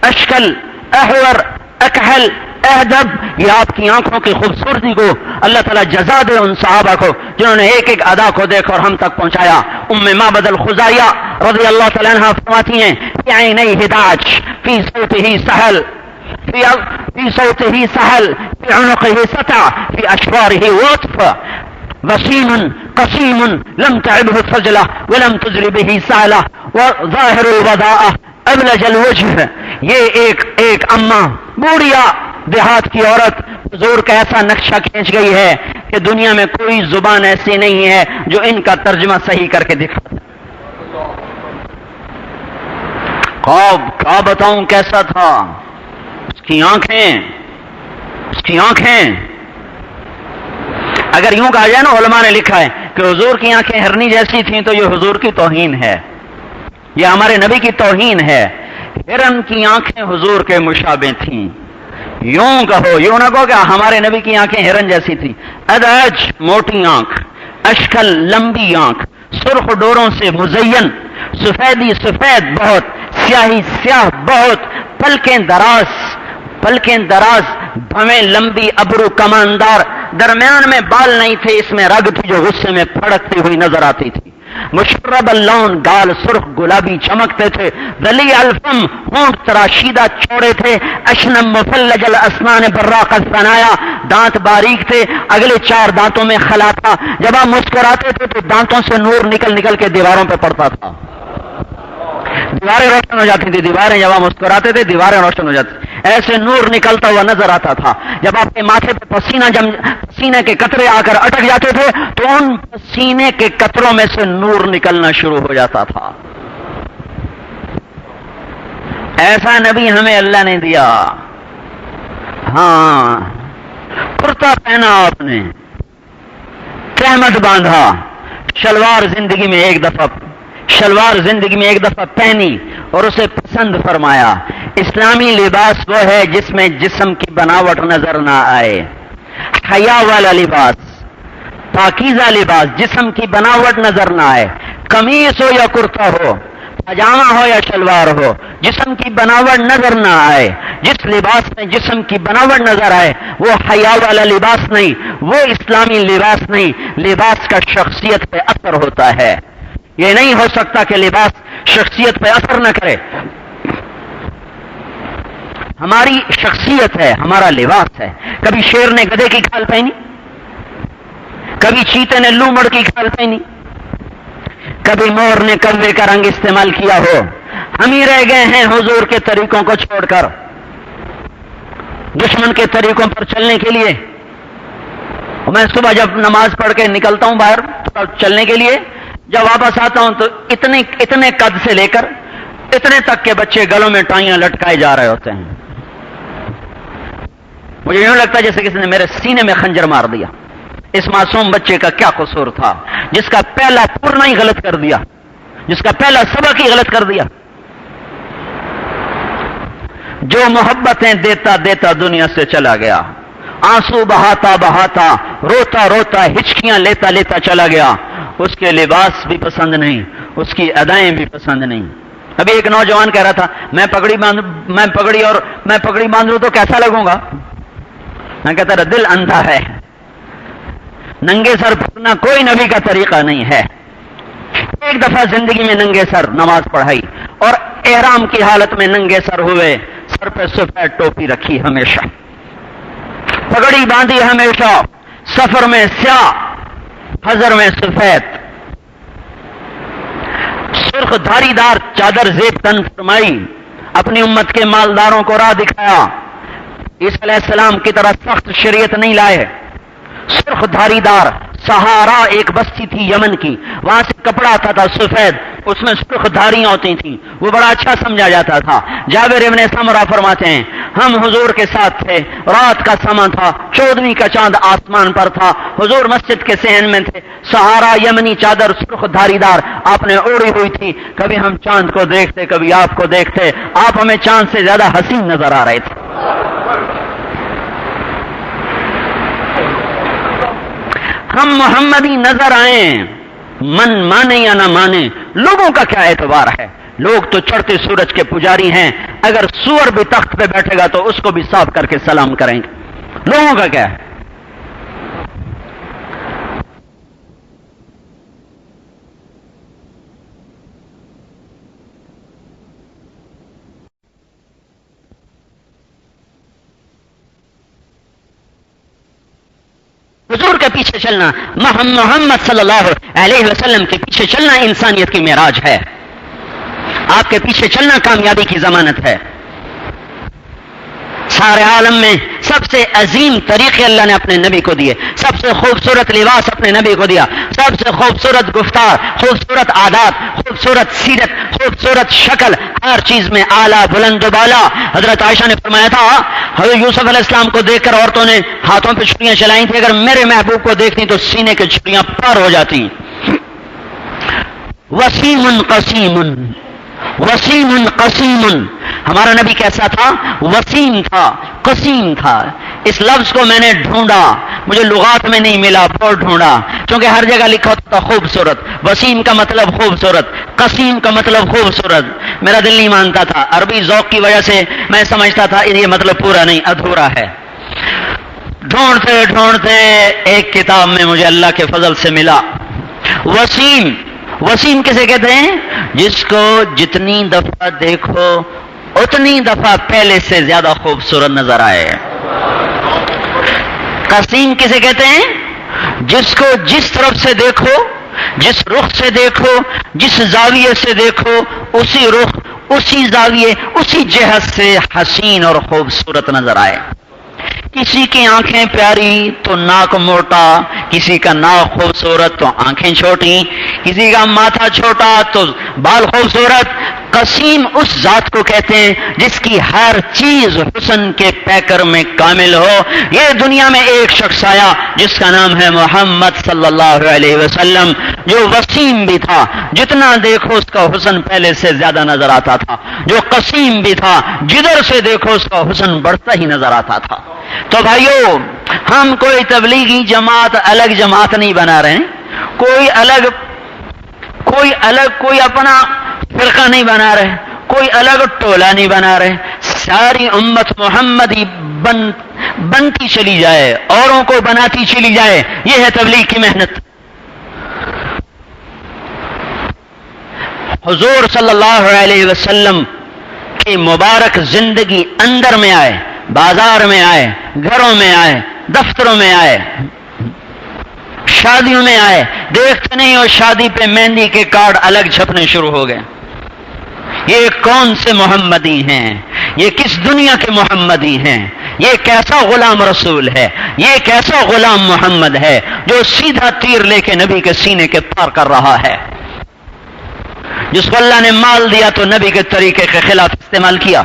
اشکل، احور، اکحل، اہدب، یہ آپ کی آنکھوں کی خوبصورتی کو اللہ تعالیٰ جزا دے ان صحابہ کو جنہوں نے ایک ایک ادا کو دیکھ اور ہم تک پہنچایا. ام معبد الخزاعیہ رضی اللہ تعالیٰ عنہ فرماتی ہیں فی عینیہ داج، فی صوتہ سہل، فی صوتہ سہل، فی عنقہ سطع، فی اشفارہ وطف، وسیم قسیم لم تعبہ فجلہ ولم تجر بہ سالہ، وظاہر الوداء ابلج الوجہ. یہ ایک اماں، بوڑھیا دیہات کی عورت حضور کا ایسا نقشہ کھینچ گئی ہے کہ دنیا میں کوئی زبان ایسی نہیں ہے جو ان کا ترجمہ صحیح کر کے دکھا. خواب کیا بتاؤں کیسا تھا. اس کی آنکھیں اگر یوں کہا جائے نا، علماء نے لکھا ہے کہ حضور کی آنکھیں ہرنی جیسی تھیں تو یہ حضور کی توہین ہے، یہ ہمارے نبی کی توہین ہے. ہرن کی آنکھیں حضور کے مشابہ تھیں. یوں کہو، یوں نہ کہو کہ ہمارے نبی کی آنکھیں ہرن جیسی تھی. ادعج موٹی آنکھ، اشکل لمبی آنکھ، سرخ ڈوروں سے مزین، سفیدی سفید بہت، سیاہی سیاہ بہت، پلکیں دراز، بھویں لمبی، ابرو کماندار، درمیان میں بال نہیں تھے، اس میں رگ تھی جو غصے میں پھڑکتی ہوئی نظر آتی تھی، مشرب اللون، گال سرخ گلابی چمکتے تھے، ذلی الفم، ہونٹ تراشیدہ چوڑے تھے، اشنم مفلج الاسنان براق الثنایا، دانت باریک تھے، اگلے 4 دانتوں میں خلا تھا، جب آپ مسکراتے تھے تو دانتوں سے نور نکل نکل کے دیواروں پہ پڑتا تھا، دیواریں روشن ہو جاتی تھی، دیواریں جب آپ مسکراتے تھے دیواریں روشن ہو جاتی، ایسے نور نکلتا ہوا نظر آتا تھا، جب آپ کے ماتھے پہ پسینے کے قطرے آ کر اٹک جاتے تھے تو ان پسینے کے قطروں میں سے نور نکلنا شروع ہو جاتا تھا۔ ایسا نبی ہمیں اللہ نے دیا۔ ہاں، کرتا پہنا آپ نے، تہمت باندھا، شلوار زندگی میں ایک دفعہ پہنی اور اسے پسند فرمایا۔ اسلامی لباس وہ ہے جس میں جسم کی بناوٹ نظر نہ آئے، حیا والا لباس، پاکیزہ لباس، جسم کی بناوٹ نظر نہ آئے، قمیص ہو یا کرتا ہو، پاجامہ ہو یا شلوار ہو، جسم کی بناوٹ نظر نہ آئے، جس لباس میں جسم کی بناوٹ نظر آئے وہ حیا والا لباس نہیں، وہ اسلامی لباس نہیں۔ لباس کا شخصیت پہ اثر ہوتا ہے، یہ نہیں ہو سکتا کہ لباس شخصیت پہ اثر نہ کرے۔ ہماری شخصیت ہے، ہمارا لباس ہے۔ کبھی شیر نے گدھے کی کھال پہنی، کبھی چیتے نے لومڑ کی کھال پہنی، کبھی مور نے کوے کا رنگ استعمال کیا ہو۔ ہم ہی رہ گئے ہیں حضور کے طریقوں کو چھوڑ کر دشمن کے طریقوں پر چلنے کے لیے۔ میں صبح جب نماز پڑھ کے نکلتا ہوں باہر چلنے کے لیے، جب واپس آتا ہوں تو اتنے قد سے لے کر اتنے تک کے بچے گلوں میں ٹائیاں لٹکائے جا رہے ہوتے ہیں۔ مجھے یوں لگتا ہے جیسے کسی نے میرے سینے میں خنجر مار دیا۔ اس معصوم بچے کا کیا قصور تھا جس کا پہلا پورنا ہی غلط کر دیا، جس کا پہلا سبق ہی غلط کر دیا؟ جو محبتیں دیتا دیتا دنیا سے چلا گیا، آنسو بہاتا بہاتا، روتا روتا، ہچکیاں لیتا لیتا چلا گیا، اس کے لباس بھی پسند نہیں، اس کی ادائیں بھی پسند نہیں۔ ابھی ایک نوجوان کہہ رہا تھا میں پگڑی باندھوں تو کیسا لگوں گا؟ میں کہتا رہا دل اندھا ہے، ننگے سر پھرنا کوئی نبی کا طریقہ نہیں ہے۔ ایک دفعہ زندگی میں ننگے سر نماز پڑھائی اور احرام کی حالت میں ننگے سر ہوئے، سر پہ سفید ٹوپی رکھی ہمیشہ، پگڑی باندھی ہمیشہ، سفر میں سیاہ، حضر میں سفید، سرخ دھاری دار چادر زیب تن فرمائی، اپنی امت کے مالداروں کو راہ دکھایا، عیسیٰ علیہ السلام کی طرح سخت شریعت نہیں لائے، سرخ دھاری دار۔ سہارا ایک بستی تھی یمن کی، وہاں سے کپڑا آتا تھا سفید، اس میں سرخ دھاریاں ہوتی تھیں، وہ بڑا اچھا سمجھا جاتا تھا۔ جابر ابن سمرہ فرماتے ہیں ہم حضور کے ساتھ تھے، رات کا سما تھا، 14ویں کا چاند آسمان پر تھا، حضور مسجد کے صحن میں تھے، سہارا یمنی چادر سرخ دھاری دار آپ نے اوڑی ہوئی تھی، کبھی ہم چاند کو دیکھتے کبھی آپ کو دیکھتے، آپ ہمیں چاند سے زیادہ حسین نظر آ رہے تھے۔ ہم محمدی نظر آئیں، من مانے یا نہ مانے، لوگوں کا کیا اعتبار ہے؟ لوگ تو چڑھتے سورج کے پجاری ہیں، اگر سور بھی تخت پہ بیٹھے گا تو اس کو بھی صاف کر کے سلام کریں گے، لوگوں کا کیا ہے؟ حضور کے پیچھے چلنا، محمد صلی اللہ علیہ وسلم کے پیچھے چلنا انسانیت کی معراج ہے، آپ کے پیچھے چلنا کامیابی کی ضمانت ہے۔ سارے عالم میں سب سے عظیم طریقے اللہ نے اپنے نبی کو دیے، سب سے خوبصورت لباس اپنے نبی کو دیا، سب سے خوبصورت گفتار، خوبصورت عادات، خوبصورت سیرت، خوبصورت شکل، ہر چیز میں اعلیٰ بلند و بالا۔ حضرت عائشہ نے فرمایا تھا حضرت یوسف علیہ السلام کو دیکھ کر عورتوں نے ہاتھوں پہ چھڑیاں چلائی تھی، اگر میرے محبوب کو دیکھتی تو سینے کی چھڑیاں پار ہو جاتی۔ وسیم قسیم، وسیم قسیم، ہمارا نبی کیسا تھا؟ وسیم تھا، قسیم تھا۔ اس لفظ کو میں نے ڈھونڈا، مجھے لغات میں نہیں ملا، بہت ڈھونڈا، کیونکہ ہر جگہ لکھا ہوتا تھا خوبصورت، وسیم کا مطلب خوبصورت، قسیم کا مطلب خوبصورت۔ میرا دل نہیں مانتا تھا، عربی ذوق کی وجہ سے میں سمجھتا تھا یہ مطلب پورا نہیں، ادھورا ہے۔ ڈھونڈتے ڈھونڈتے ایک کتاب میں مجھے اللہ کے فضل سے ملا وسیم. وسیم کسے کہتے ہیں؟ جس کو جتنی دفعہ دیکھو اتنی دفعہ پہلے سے زیادہ خوبصورت نظر آئے. قسیم کسے کہتے ہیں؟ جس کو جس طرف سے دیکھو، جس رخ سے دیکھو، جس زاویے سے دیکھو، اسی رخ، اسی زاویے، اسی جہت سے حسین اور خوبصورت نظر آئے. کسی کی آنکھیں پیاری تو ناک موٹا، کسی کا ناک خوبصورت تو آنکھیں چھوٹی، کسی کا ماتھا چھوٹا تو بال خوبصورت. قسیم اس ذات کو کہتے ہیں جس کی ہر چیز حسن کے پیکر میں کامل ہو. یہ دنیا میں ایک شخص آیا جس کا نام ہے محمد صلی اللہ علیہ وسلم، جو وسیم بھی تھا، جتنا دیکھو اس کا حسن پہلے سے زیادہ نظر آتا تھا. جو قسیم بھی تھا، جدھر سے دیکھو اس کا حسن بڑھتا ہی نظر آتا تھا. تو بھائیو، ہم کوئی تبلیغی جماعت الگ جماعت نہیں بنا رہے ہیں، کوئی الگ کوئی اپنا فرقہ نہیں بنا رہے، کوئی الگ ٹولہ نہیں بنا رہے. ساری امت محمدی بنتی چلی جائے، اوروں کو بناتی چلی جائے، یہ ہے تبلیغ کی محنت. حضور صلی اللہ علیہ وسلم کی مبارک زندگی اندر میں آئے، بازار میں آئے، گھروں میں آئے، دفتروں میں آئے، شادیوں میں آئے. دیکھتے نہیں ہو شادی پہ مہندی کے کارڈ الگ چھپنے شروع ہو گئے. یہ کون سے محمدی ہیں؟ یہ کس دنیا کے محمدی ہیں؟ یہ کیسا غلام رسول ہے؟ یہ کیسا غلام محمد ہے جو سیدھا تیر لے کے نبی کے سینے کے پار کر رہا ہے، جس کو اللہ نے مال دیا تو نبی کے طریقے کے خلاف استعمال کیا،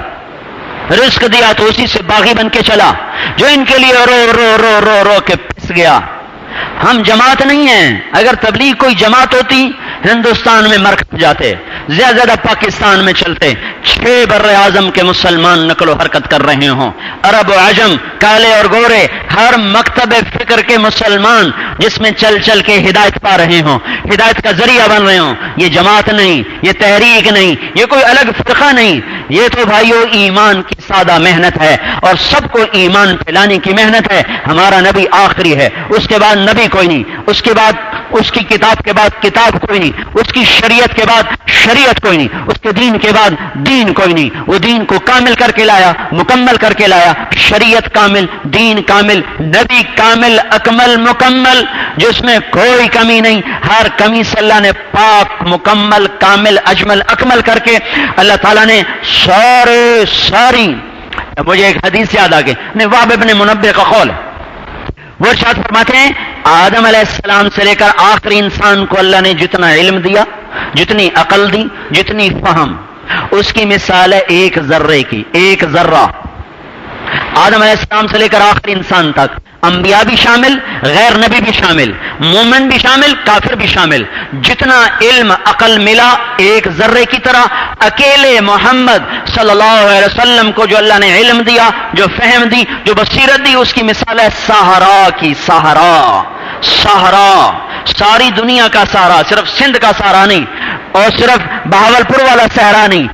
رزق دیا تو اسی سے باغی بن کے چلا، جو ان کے لیے رو رو رو رو رو کے پس گیا. ہم جماعت نہیں ہیں. اگر تبلیغ کوئی جماعت ہوتی ہندوستان میں مرکز جاتے، زیادہ پاکستان میں چلتے، 6 بر اعظم کے مسلمان نقل و حرکت کر رہے ہوں، عرب و عجم، کالے اور گورے، ہر مکتب فکر کے مسلمان جس میں چل چل کے ہدایت پا رہے ہوں، ہدایت کا ذریعہ بن رہے ہوں. یہ جماعت نہیں، یہ تحریک نہیں، یہ کوئی الگ فرقہ نہیں. یہ تو بھائیو ایمان کی سادہ محنت ہے، اور سب کو ایمان پھیلانے کی محنت ہے. ہمارا نبی آخری ہے، اس کے بعد نبی کوئی نہیں، اس کے بعد اس کی کتاب کے بعد کتاب کوئی نہیں، اس کی شریعت کے بعد شریعت کوئی نہیں، اس کے دین کے بعد دین کوئی نہیں. وہ دین کو کامل کر کے لایا، مکمل کر کے لایا. شریعت کامل، دین کامل، نبی کامل، اکمل، مکمل، جس میں کوئی کمی نہیں. ہر کمی سے اللہ نے پاک، مکمل، کامل، اجمل، اکمل کر کے اللہ تعالیٰ نے ساری. مجھے ایک حدیث یاد آ گئی، وہب ابن منبہ کا قول ہے. وہ ارشاد فرماتے ہیں آدم علیہ السلام سے لے کر آخری انسان کو اللہ نے جتنا علم دیا، جتنی عقل دی، جتنی فہم، اس کی مثال ہے ایک ذرے کی. ایک ذرہ آدم علیہ السلام سے لے کر آخری انسان تک، انبیاء بھی شامل، غیر نبی بھی شامل، مومن بھی شامل، کافر بھی شامل. جتنا علم عقل ملا ایک ذرے کی طرح، اکیلے محمد صلی اللہ علیہ وسلم کو جو اللہ نے علم دیا، جو فہم دی، جو بصیرت دی، اس کی مثال ہے صحرا کی. صحرا ساری دنیا کا صحرا، صرف سندھ کا صحرا نہیں، اور صرف بہاولپور والا صحرا نہیں،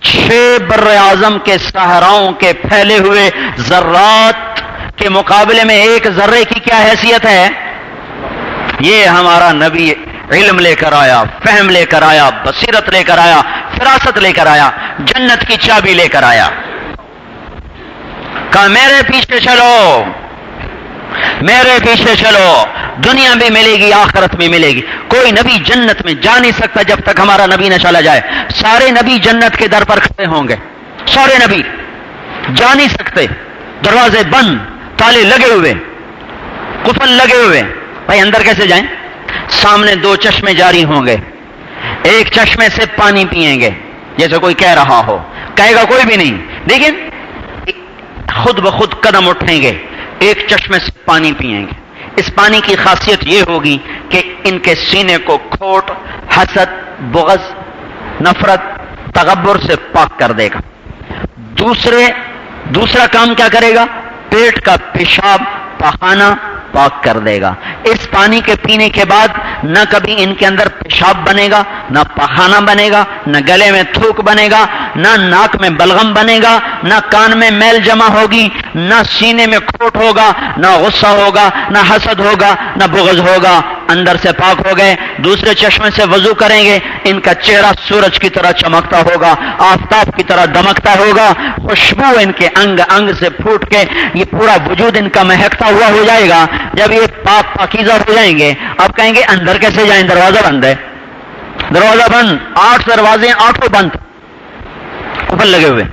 6 بر اعظم کے صحراؤں کے پھیلے ہوئے ذرات کے مقابلے میں ایک ذرے کی کیا حیثیت ہے؟ یہ ہمارا نبی علم لے کر آیا، فہم لے کر آیا، بصیرت لے کر آیا، فراست لے کر آیا، جنت کی چابی لے کر آیا. کہا میرے پیچھے چلو، میرے پیچھے چلو، دنیا بھی ملے گی، آخرت بھی ملے گی. کوئی نبی جنت میں جا نہیں سکتا جب تک ہمارا نبی نہ چلا جائے. سارے نبی جنت کے در پر کھڑے ہوں گے، سارے نبی جا نہیں سکتے، دروازے بند، تالے لگے ہوئے، قفل لگے ہوئے. بھائی اندر کیسے جائیں؟ سامنے 2 چشمے جاری ہوں گے، ایک چشمے سے پانی پئیں گے، جیسے کوئی کہہ رہا ہو، کہے گا کوئی بھی نہیں، لیکن خود بخود قدم اٹھیں گے، ایک چشمے سے پانی پئیں گے. اس پانی کی خاصیت یہ ہوگی کہ ان کے سینے کو کھوٹ، حسد، بغض، نفرت، تکبر سے پاک کر دے گا. دوسرا کام کیا کرے گا؟ پیٹ کا پیشاب، پخانہ پاک کر دے گا۔ اس پانی کے پینے کے بعد نہ کبھی ان کے اندر پیشاب بنے گا، نہ پخانہ بنے گا، نہ گلے میں تھوک بنے گا، نہ ناک میں بلغم بنے گا، نہ کان میں میل جمع ہوگی، نہ سینے میں کھوٹ ہوگا، نہ غصہ ہوگا، نہ حسد ہوگا، نہ بغض ہوگا، اندر سے پاک ہو گئے۔ دوسرے چشمے سے وضو کریں گے، ان کا چہرہ سورج کی طرح چمکتا ہوگا، آفتاب کی طرح دمکتا ہوگا، خوشبو ان کے انگ انگ سے پھوٹ کے یہ پورا وجود ان کا مہکتا ہوا ہو جائے گا۔ جب یہ پاک پاکیزہ ہو جائیں گے، اب کہیں گے اندر کیسے جائیں؟ دروازہ بند ہے، دروازہ بند، 8 دروازے 8 بند قفل لگے ہوئے۔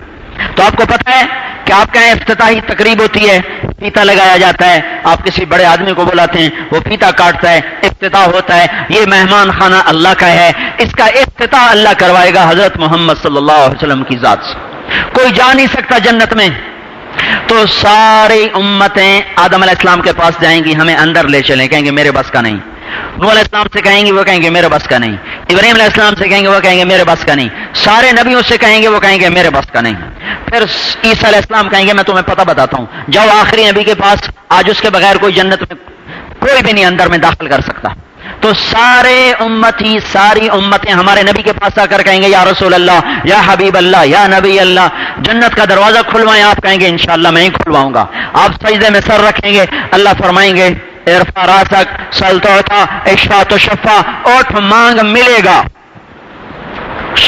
تو آپ کو پتہ ہے کہ آپ کے یہاں افتتاحی تقریب ہوتی ہے، فیتا لگایا جاتا ہے، آپ کسی بڑے آدمی کو بلاتے ہیں، وہ فیتا کاٹتا ہے، افتتاح ہوتا ہے۔ یہ مہمان خانہ اللہ کا ہے، اس کا افتتاح اللہ کروائے گا حضرت محمد صلی اللہ علیہ وسلم کی ذات سے۔ کوئی جا نہیں سکتا جنت میں، تو ساری امتیں آدم علیہ السلام کے پاس جائیں گی، ہمیں اندر لے چلیں، کہیں گے میرے بس کا نہیں۔ نوح علیہ السلام سے کہیں گے، وہ کہیں گے میرے بس کا نہیں۔ ابراہیم علیہ السلام سے کہیں گے، وہ کہیں گے میرے بس کا نہیں۔ سارے نبیوں سے کہیں گے، وہ کہیں گے میرے بس کا نہیں۔ پھر عیسیٰ علیہ السلام کہیں گے میں تمہیں پتہ بتاتا ہوں، جاؤ آخری نبی کے پاس، آج اس کے بغیر کوئی جنت میں کوئی بھی نہیں اندر میں داخل کر سکتا۔ تو ساری امتیں ہمارے نبی کے پاس آ کر کہیں گے یا رسول اللہ، یا حبیب اللہ، یا نبی اللہ، جنت کا دروازہ کھلوائیں۔ آپ کہیں گے انشاءاللہ میں ہی کھلواؤں گا۔ آپ سجدے میں سر رکھیں گے، اللہ فرمائیں گے ارفع راسک سل تعطیٰ اشفع تشفع، اٹھ مانگ ملے گا،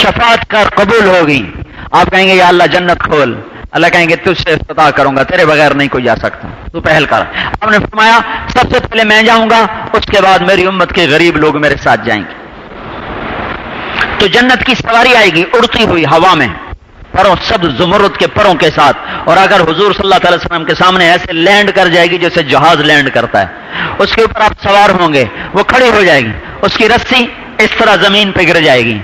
شفاعت کر قبول ہوگی۔ آپ کہیں گے یا اللہ جنت کھول، اللہ کہیں گے تجھ سے افتتاح کروں گا، تیرے بغیر نہیں کوئی جا سکتا، تو پہل کر۔ آپ نے فرمایا سب سے پہلے میں جاؤں گا، اس کے بعد میری امت کے غریب لوگ میرے ساتھ جائیں گے۔ تو جنت کی سواری آئے گی اڑتی ہوئی ہوا میں، پروں سب زمرد کے پروں کے ساتھ، اور اگر حضور صلی اللہ علیہ وسلم کے سامنے ایسے لینڈ کر جائے گی جیسے جہاز لینڈ کرتا ہے، اس کے اوپر آپ سوار ہوں گے، وہ کھڑی ہو جائے گی، اس کی رسی اس طرح زمین پہ گر جائے گی،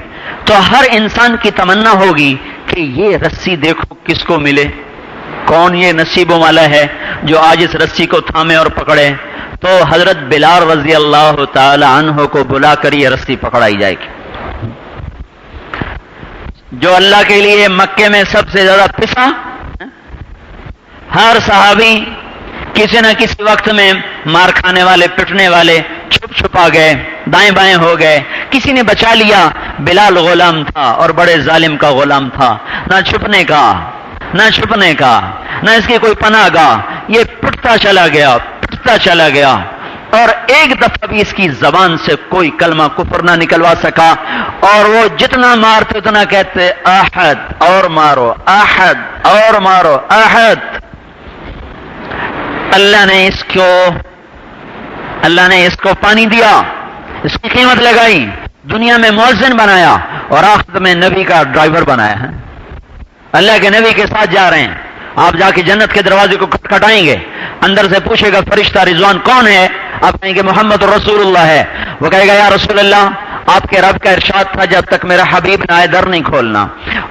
تو ہر انسان کی تمنا ہوگی کہ یہ رسی دیکھو کس کو ملے، کون یہ نصیبوں والا ہے جو آج اس رسی کو تھامے اور پکڑے۔ تو حضرت بلال رضی اللہ تعالی عنہ کو بلا کر یہ رسی پکڑائی جائے گی، جو اللہ کے لیے مکے میں سب سے زیادہ پسا۔ ہر صحابی کسی نہ کسی وقت میں مار کھانے والے، پٹنے والے چھپ چھپا گئے، دائیں بائیں ہو گئے، کسی نے بچا لیا۔ بلال غلام تھا اور بڑے ظالم کا غلام تھا، نہ چھپنے کا نہ چھپنے کا، نہ اس کی کوئی پناہ گاہ، یہ پٹتا چلا گیا، پٹتا چلا گیا، اور ایک دفعہ بھی اس کی زبان سے کوئی کلمہ کفر نہ نکلوا سکا، اور وہ جتنا مارتے اتنا کہتے احد، اور مارو احد، اور مارو احد۔ اللہ نے اس کو پانی دیا، اس کی قیمت لگائی، دنیا میں مؤذن بنایا، اور آخرت میں نبی کا ڈرائیور بنایا ہے۔ اللہ کے نبی کے ساتھ جا رہے ہیں، آپ جا کے جنت کے دروازے کو کھٹکھٹائیں گے، اندر سے پوچھے گا فرشتہ رضوان کون ہے؟ آپ کہیں گے محمد رسول اللہ ہے۔ وہ کہے گا یا رسول اللہ، آپ کے رب کا ارشاد تھا جب تک میرا حبیب نہ آئے در نہیں کھولنا،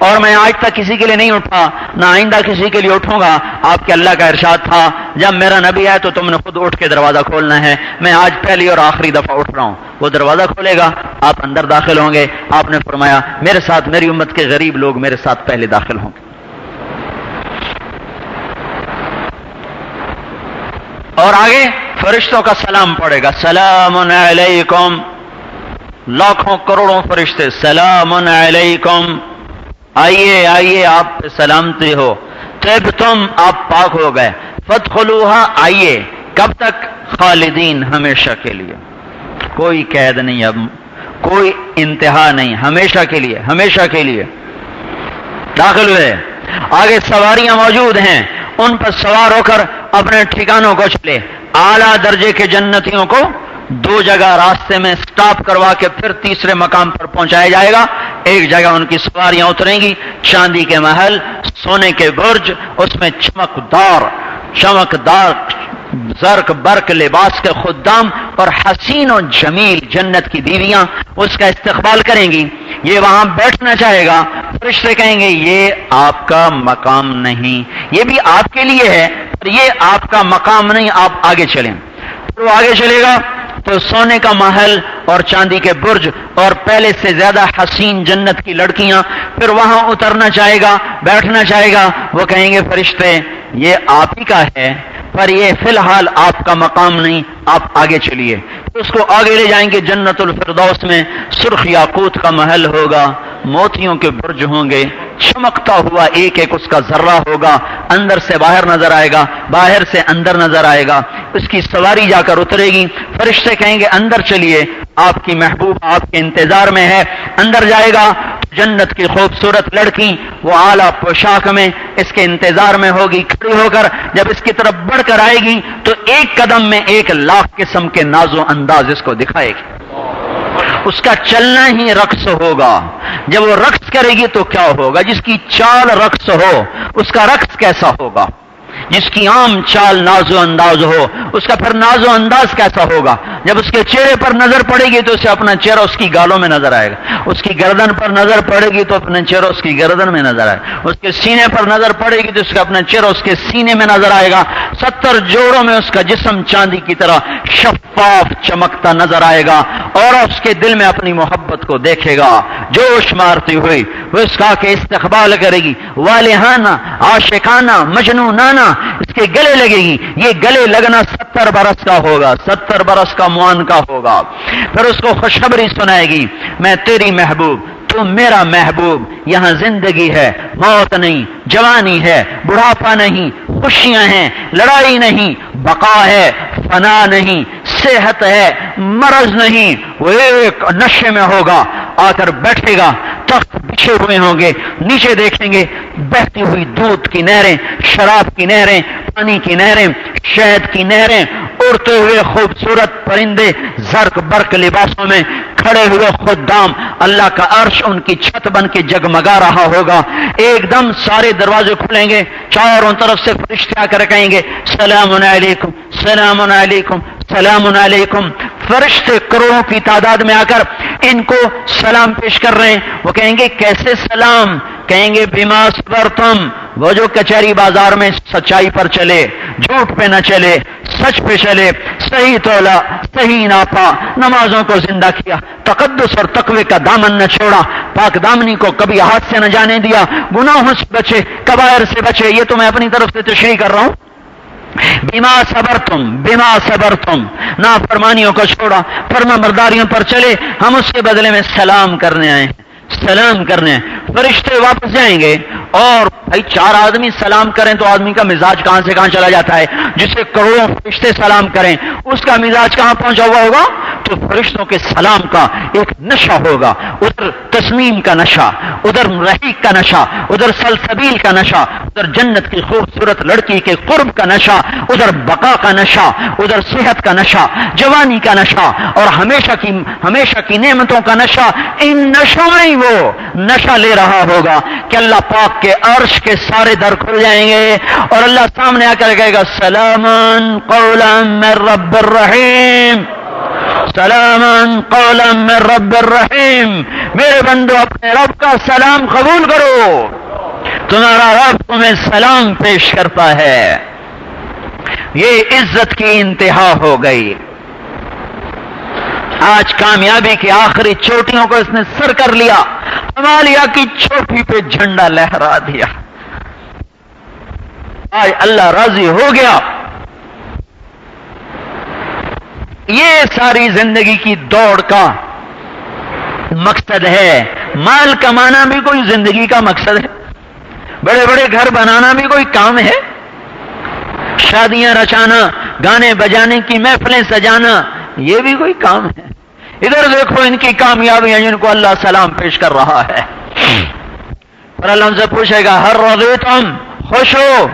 اور میں آج تک کسی کے لیے نہیں اٹھا، نہ آئندہ کسی کے لیے اٹھوں گا۔ آپ کے اللہ کا ارشاد تھا جب میرا نبی آئے تو تم نے خود اٹھ کے دروازہ کھولنا ہے، میں آج پہلی اور آخری دفعہ اٹھ رہا ہوں۔ وہ دروازہ کھولے گا، آپ اندر داخل ہوں گے۔ آپ نے فرمایا میرے ساتھ میری امت کے غریب لوگ میرے ساتھ پہلے داخل ہوں گے، اور آگے فرشتوں کا سلام پڑے گا، سلام علیکم، لاکھوں کروڑوں فرشتے سلام علیکم، آئیے آئیے آپ پہ سلامتی ہو، تب تم آپ پاک ہو گئے، فادخلوها، آئیے، کب تک؟ خالدین، ہمیشہ کے لیے، کوئی قید نہیں، اب کوئی انتہا نہیں، ہمیشہ کے لیے، ہمیشہ کے لیے داخل ہوئے۔ آگے سواریاں موجود ہیں، ان پر سوار ہو کر اپنے ٹھکانوں کو چلے۔ اعلیٰ درجے کے جنتیوں کو 2 جگہ راستے میں سٹاپ کروا کے پھر تیسرے مقام پر پہنچایا جائے گا۔ ایک جگہ ان کی سواریاں اتریں گی، چاندی کے محل، سونے کے برج، اس میں چمکدار زرق برق لباس کے خدام اور حسین و جمیل جنت کی بیویاں اس کا استقبال کریں گی۔ یہ وہاں بیٹھنا چاہے گا، فرشتے کہیں گے یہ آپ کا مقام نہیں، یہ بھی آپ کے لیے ہے پر یہ آپ کا مقام نہیں، آپ آگے چلیں۔ پھر وہ آگے چلے گا تو سونے کا محل اور چاندی کے برج اور پہلے سے زیادہ حسین جنت کی لڑکیاں، پھر وہاں اترنا چاہے گا، بیٹھنا چاہے گا۔ وہ کہیں گے فرشتے یہ آپ ہی کا ہے، پر یہ فی الحال آپ کا مقام نہیں، آپ آگے چلیے۔ اس کو آگے لے جائیں گے جنت الفردوس میں، سرخ یاقوت کا محل ہوگا، موتیوں کے برج ہوں گے، چمکتا ہوا ایک ایک اس کا ذرہ ہوگا، اندر سے باہر نظر آئے گا، باہر سے اندر نظر آئے گا، اس کی سواری جا کر اترے گی، فرشتے کہیں گے اندر چلیے، آپ کی محبوب آپ کے انتظار میں ہے۔ اندر جائے گا، جنت کی خوبصورت لڑکی وہ اعلیٰ پوشاک میں اس کے انتظار میں ہوگی، کھڑی ہو کر جب اس کی طرف بڑھ کر آئے گی تو ایک قدم میں 1,00,000 قسم کے ناز و انداز اس کو دکھائے گی۔ اس کا چلنا ہی رقص ہوگا۔ جب وہ رقص کرے گی تو کیا ہوگا؟ جس کی چال رقص ہو اس کا رقص کیسا ہوگا؟ جس کی عام چال ناز و انداز ہو اس کا پھر ناز و انداز کیسا ہوگا؟ جب اس کے چہرے پر نظر پڑے گی تو اسے اپنا چہرہ اس کی گالوں میں نظر آئے گا، اس کی گردن پر نظر پڑے گی تو اپنا چہرہ اس کی گردن میں نظر آئے گا، اس کے سینے پر نظر پڑے گی تو اس کا اپنا چہرہ اس کے سینے میں نظر آئے گا، 70 جوڑوں میں اس کا جسم چاندی کی طرح شفاف چمکتا نظر آئے گا، اور اس کے دل میں اپنی محبت کو دیکھے گا جوش مارتی ہوئی، وہ اس کا کہ استقبال کرے گی، والہانہ عاشقانہ مجنونانہ اس کے گلے لگے گی۔ یہ گلے لگنا 70 برس کا ہوگا، 70 برس کا موان کا ہوگا۔ پھر اس کو خوشخبری سنائے گی، میں تیری محبوب، تو میرا محبوب، یہاں زندگی ہے، موت نہیں، جوانی ہے، بڑھاپا نہیں، خوشیاں ہیں، لڑائی نہیں، بقا ہے، فنا نہیں، صحت ہے، مرض نہیں۔ وہ ایک نشے میں ہوگا، آ کر بیٹھے گا، تخت بچھے ہوئے ہوں گے، نیچے دیکھیں گے بہتی ہوئی دودھ کی نہریں، شراب کی نہریں، پانی کی نہریں، شہد کی نہریں، اڑتے ہوئے خوبصورت پرندے زرق برق لباسوں میں کھڑے ہوئے خدام، اللہ کا عرش ان کی چھت بن کے جگمگا رہا ہوگا۔ ایک دم سارے دروازے کھلیں گے، چاروں طرف سے فرشتے آ کر کہیں گے سلام علیکم سلام علیکم سلام علیکم۔ فرشتے کروڑوں کی تعداد میں آ کر ان کو سلام پیش کر رہے ہیں۔ وہ کہیں گے کیسے سلام؟ کہیں گے بما صبرتم، وہ جو کچہری بازار میں سچائی پر چلے، جھوٹ پہ نہ چلے، سچ پہ چلے، صحیح تولا، صحیح ناپا، نمازوں کو زندہ کیا، تقدس اور تقوی کا دامن نہ چھوڑا، پاک دامنی کو کبھی ہاتھ سے نہ جانے دیا، گناہوں سے بچے، کبائر سے بچے۔ یہ تو میں اپنی طرف سے تشریح کر رہا ہوں۔ بما صبرتم، بما صبرتم، نافرمانیوں کو چھوڑا، فرما برداریوں پر چلے، ہم اس کے بدلے میں سلام کرنے آئے ہیں، سلام کرنے ہیں۔ فرشتے واپس جائیں گے، اور بھائی 4 آدمی سلام کریں تو آدمی کا مزاج کہاں سے کہاں چلا جاتا ہے، جسے کروڑوں فرشتے سلام کریں اس کا مزاج کہاں پہنچا ہوا ہوگا؟ تو فرشتوں کے سلام کا ایک نشہ ہوگا، ادھر تسمیم کا نشہ، ادھر رحیق کا نشہ، ادھر سلسبیل کا نشہ، ادھر جنت کی خوبصورت لڑکی کے قرب کا نشہ، ادھر بقا کا نشہ، ادھر صحت کا نشہ، جوانی کا نشہ، اور ہمیشہ کی نعمتوں کا نشہ۔ ان نشوں میں ہی وہ نشہ لے رہا ہوگا کہ اللہ پاک کے عرش کے سارے در کھل جائیں گے، اور اللہ سامنے آ کر کہے گا سلام قولا من رب الرحیم، سلام قولا من رب الرحیم۔ میرے بندو اپنے رب کا سلام قبول کرو، تمہارا رب تمہیں سلام پیش کرتا ہے۔ یہ عزت کی انتہا ہو گئی۔ آج کامیابی کی آخری چوٹیوں کو اس نے سر کر لیا، ہمالیہ کی چوٹی پہ جھنڈا لہرا دیا۔ آج اللہ راضی ہو گیا۔ یہ ساری زندگی کی دوڑ کا مقصد ہے۔ مال کمانا بھی کوئی زندگی کا مقصد ہے، بڑے بڑے گھر بنانا بھی کوئی کام ہے، شادیاں رچانا، گانے بجانے کی محفلیں سجانا یہ بھی کوئی کام ہے۔ ادھر دیکھو ان کی کامیابیاں جن کو اللہ سلام پیش کر رہا ہے۔ اور اللہ ان سے پوچھے گا ہر رضیتم، خوش ہو،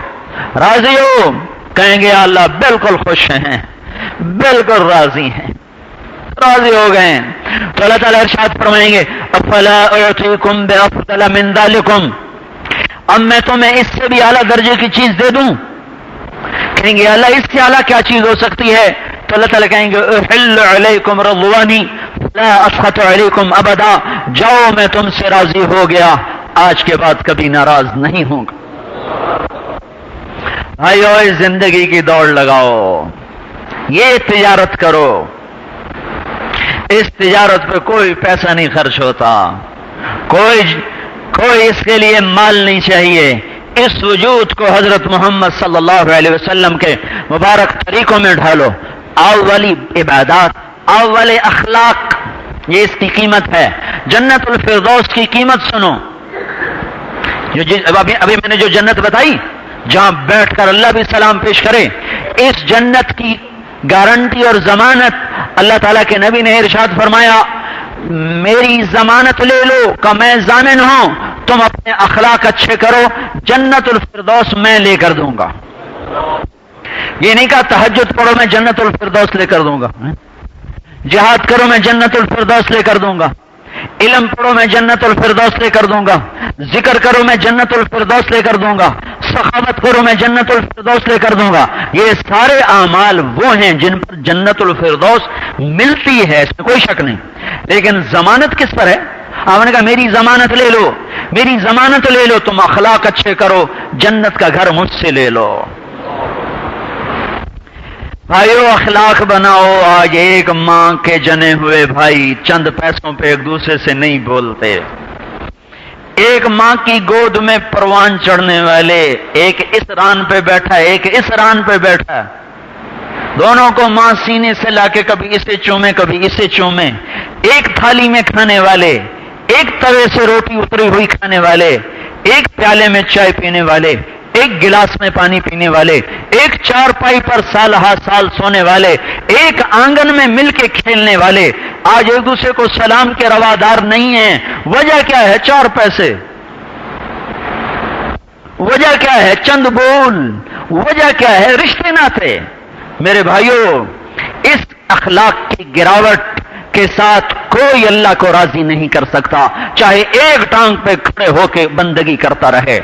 راضی ہو؟ کہیں گے اللہ بالکل خوش ہیں، بالکل راضی ہیں، راضی ہو گئے۔ تو اللہ تعالیٰ ارشاد فرمائیں گے افلا اعطیکم بافضل من ذلکم، اب میں تمہیں اس سے بھی اعلیٰ درجے کی چیز دے دوں؟ کہیں گے اللہ اس سے اعلیٰ کیا چیز ہو سکتی ہے؟ تو اللہ تعالیٰ کہیں گے احل علیکم رضوانی لا اسخط علیکم ابدا، جاؤ میں تم سے راضی ہو گیا، آج کے بعد کبھی ناراض نہیں ہوں گا۔ بھائیو اس زندگی کی دوڑ لگاؤ، یہ تجارت کرو، اس تجارت پہ کوئی پیسہ نہیں خرچ ہوتا، کوئی اس کے لیے مال نہیں چاہیے، اس وجود کو حضرت محمد صلی اللہ علیہ وسلم کے مبارک طریقوں میں ڈھالو. اولی عبادات، اول اخلاق، یہ اس کی قیمت ہے. جنت الفردوس کی قیمت سنو. ابھی میں نے جو جنت بتائی جہاں بیٹھ کر اللہ بھی سلام پیش کرے، اس جنت کی گارنٹی اور ضمانت اللہ تعالیٰ کے نبی نے ارشاد فرمایا، میری ضمانت لے لو کہ میں ضامن ہوں، تم اپنے اخلاق اچھے کرو، جنت الفردوس میں لے کر دوں گا. یہ نہیں کہا تہجد پڑھو میں جنت الفردوس لے کر دوں گا، جہاد کرو میں جنت الفردوس لے کر دوں گا، علم پڑھو میں جنت الفردوس لے کر دوں گا، ذکر کرو میں جنت الفردوس لے کر دوں گا، سخاوت کرو میں جنت الفردوس لے کر دوں گا. یہ سارے اعمال وہ ہیں جن پر جنت الفردوس ملتی ہے، اس میں کوئی شک نہیں. لیکن ضمانت کس پر ہے؟ آپ نے کہا میری ضمانت لے لو، میری ضمانت لے لو، تم اخلاق اچھے کرو، جنت کا گھر مجھ سے لے لو. بھائیو اخلاق بناؤ. آج ایک ماں کے جنے ہوئے بھائی چند پیسوں پہ ایک دوسرے سے نہیں بولتے. ایک ماں کی گود میں پروان چڑھنے والے، ایک اس ران پہ بیٹھا ہے، ایک اس ران پہ بیٹھا ہے، دونوں کو ماں سینے سے لا کے کبھی اسے چومے کبھی اسے چومے. ایک تھالی میں کھانے والے، ایک توے سے روٹی اتری ہوئی کھانے والے، ایک پیالے میں چائے پینے والے، ایک گلاس میں پانی پینے والے، ایک چارپائی پر سال ہا سال سونے والے، ایک آنگن میں مل کے کھیلنے والے، آج ایک دوسرے کو سلام کے روادار نہیں ہیں. وجہ کیا ہے؟ 4 پیسے. وجہ کیا ہے؟ چند بول. وجہ کیا ہے؟ رشتے ناتے. میرے بھائیوں، اس اخلاق کی گراوٹ کے ساتھ کوئی اللہ کو راضی نہیں کر سکتا، چاہے ایک ٹانگ پہ کھڑے ہو کے بندگی کرتا رہے.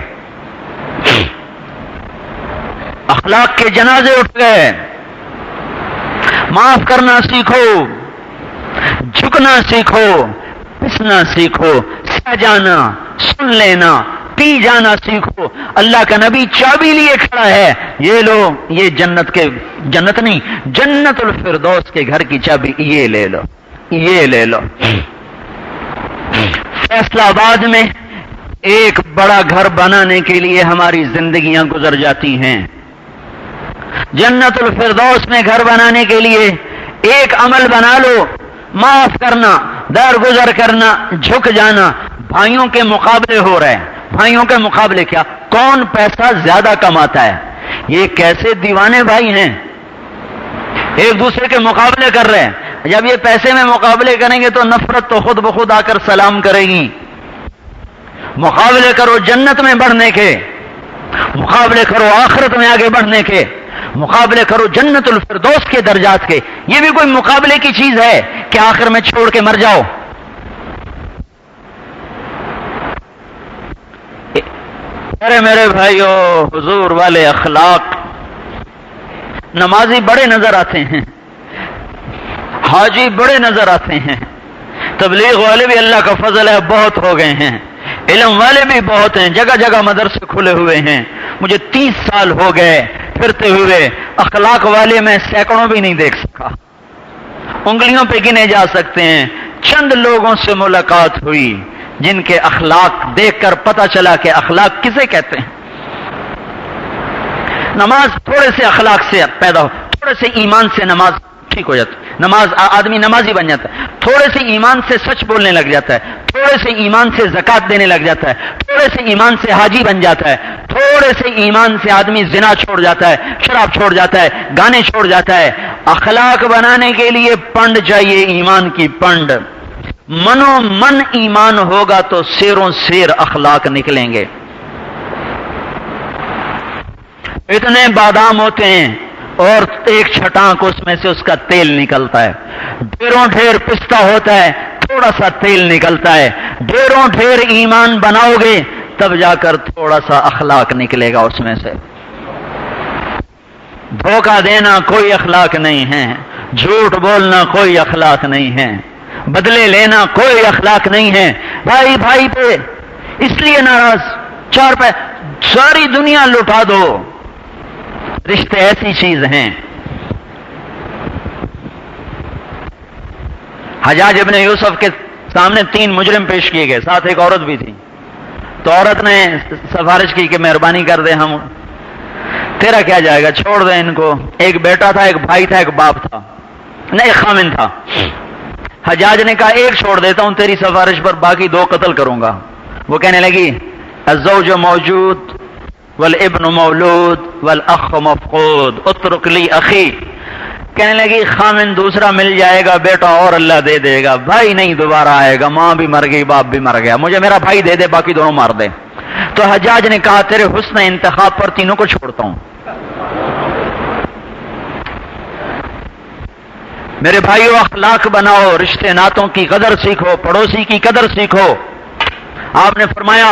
اخلاق کے جنازے اٹھ گئے. معاف کرنا سیکھو، جھکنا سیکھو، پسنا سیکھو، سہ جانا، سن لینا، پی جانا سیکھو. اللہ کا نبی چابی لیے کھڑا ہے، یہ لو، یہ جنت نہیں، جنت الفردوس کے گھر کی چابی، یہ لے لو، یہ لے لو. فیصلہ آباد میں ایک بڑا گھر بنانے کے لیے ہماری زندگیاں گزر جاتی ہیں. جنت الفردوس میں گھر بنانے کے لیے ایک عمل بنا لو، معاف کرنا، درگزر کرنا، جھک جانا. بھائیوں کے مقابلے ہو رہے ہیں. بھائیوں کے مقابلے کیا؟ کون پیسہ زیادہ کماتا ہے. یہ کیسے دیوانے بھائی ہیں، ایک دوسرے کے مقابلے کر رہے ہیں. جب یہ پیسے میں مقابلے کریں گے تو نفرت تو خود بخود آ کر سلام کرے گی. مقابلے کرو جنت میں بڑھنے کے، مقابلے کرو آخرت میں آگے بڑھنے کے، مقابلے کرو جنت الفردوس کے درجات کے. یہ بھی کوئی مقابلے کی چیز ہے کہ آخر میں چھوڑ کے مر جاؤ. ارے میرے بھائیو، حضور والے اخلاق. نمازی بڑے نظر آتے ہیں، حاجی بڑے نظر آتے ہیں، تبلیغ والے بھی اللہ کا فضل ہے بہت ہو گئے ہیں، علم والے بھی بہت ہیں، جگہ جگہ مدرسے کھلے ہوئے ہیں. مجھے 30 سال ہو گئے پھرتے ہوئے، اخلاق والے میں سینکڑوں بھی نہیں دیکھ سکا، انگلیوں پہ گنے جا سکتے ہیں. چند لوگوں سے ملاقات ہوئی جن کے اخلاق دیکھ کر پتہ چلا کہ اخلاق کسے کہتے ہیں. نماز تھوڑے سے اخلاق سے پیدا ہو، تھوڑے سے ایمان سے نماز ٹھیک ہو جاتا ہے. نماز آدمی نمازی بن جاتا ہے، تھوڑے سے ایمان سے سچ بولنے لگ جاتا ہے، تھوڑے سے ایمان سے زکات دینے لگ جاتا ہے، تھوڑے سے ایمان سے حاجی بن جاتا ہے، تھوڑے سے ایمان سے آدمی زنا چھوڑ جاتا ہے، شراب چھوڑ جاتا ہے، گانے چھوڑ جاتا ہے. اخلاق بنانے کے لیے پنڈ چاہیے، ایمان کی پنڈ. منو من ایمان ہوگا تو سیروں سیر اخلاق نکلیں گے. اتنے بادام ہوتے ہیں اور ایک چھٹانک اس میں سے اس کا تیل نکلتا ہے. ڈھیروں ڈھیر پستہ ہوتا ہے، تھوڑا سا تیل نکلتا ہے. ڈھیروں ڈھیر ایمان بناؤ گے تب جا کر تھوڑا سا اخلاق نکلے گا اس میں سے. دھوکہ دینا کوئی اخلاق نہیں ہے، جھوٹ بولنا کوئی اخلاق نہیں ہے، بدلے لینا کوئی اخلاق نہیں ہے. بھائی بھائی پہ اس لیے ناراض، 4 ساری دنیا لٹا دو. رشتے ایسی چیز ہیں. حجاج ابن یوسف کے سامنے 3 مجرم پیش کیے گئے، ساتھ ایک عورت بھی تھی. تو تو عورت نے سفارش کی کہ مہربانی کر دے، ہم تیرا کیا جائے گا، چھوڑ دیں ان کو، ایک بیٹا تھا، ایک بھائی تھا، ایک باپ تھا، نہیں ایک خامن تھا۔ حجاج نے کہا ایک چھوڑ دیتا ہوں تیری سفارش پر، باقی دو قتل کروں گا۔ وہ کہنے لگی الزوج موجود والابن مولود والاخ مفقود اترک لی اخی، کہنے لگی خامن دوسرا مل جائے گا، بیٹا اور اللہ دے دے گا، بھائی نہیں دوبارہ آئے گا، ماں بھی مر گئی باپ بھی مر گیا، مجھے میرا بھائی دے دے، باقی دونوں مار دے۔ تو حجاج نے کہا تیرے حسن انتخاب پر تینوں کو چھوڑتا ہوں۔ میرے بھائیو اخلاق بناؤ، رشتے ناتوں کی قدر سیکھو، پڑوسی کی قدر سیکھو۔ آپ نے فرمایا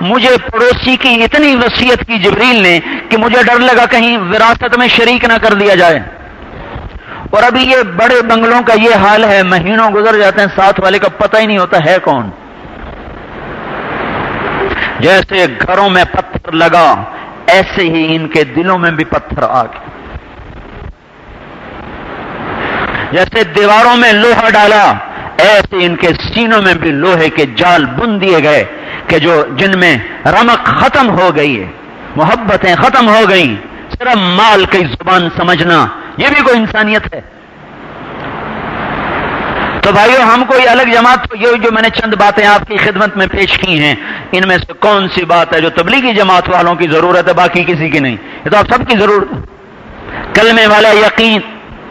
مجھے پڑوسی کی اتنی وصیت کی جبریل نے کہ مجھے ڈر لگا کہیں وراثت میں شریک نہ کر دیا جائے۔ اور ابھی یہ بڑے بنگلوں کا یہ حال ہے، مہینوں گزر جاتے ہیں ساتھ والے کا پتہ ہی نہیں ہوتا ہے کون۔ جیسے گھروں میں پتھر لگا ایسے ہی ان کے دلوں میں بھی پتھر آ گئے، جیسے دیواروں میں لوہا ڈالا ایسے ان کے سینوں میں بھی لوہے کے جال بن دیے گئے کہ جن میں رمق ختم ہو گئی ہے، محبتیں ختم ہو گئی، صرف مال کی زبان سمجھنا، یہ بھی کوئی انسانیت ہے؟ تو بھائیو ہم کوئی الگ جماعت، تو یہ جو میں نے چند باتیں آپ کی خدمت میں پیش کی ہیں، ان میں سے کون سی بات ہے جو تبلیغی جماعت والوں کی ضرورت ہے، باقی کسی کی نہیں؟ یہ تو آپ سب کی ضرورت ہے۔ کلمے والا یقین،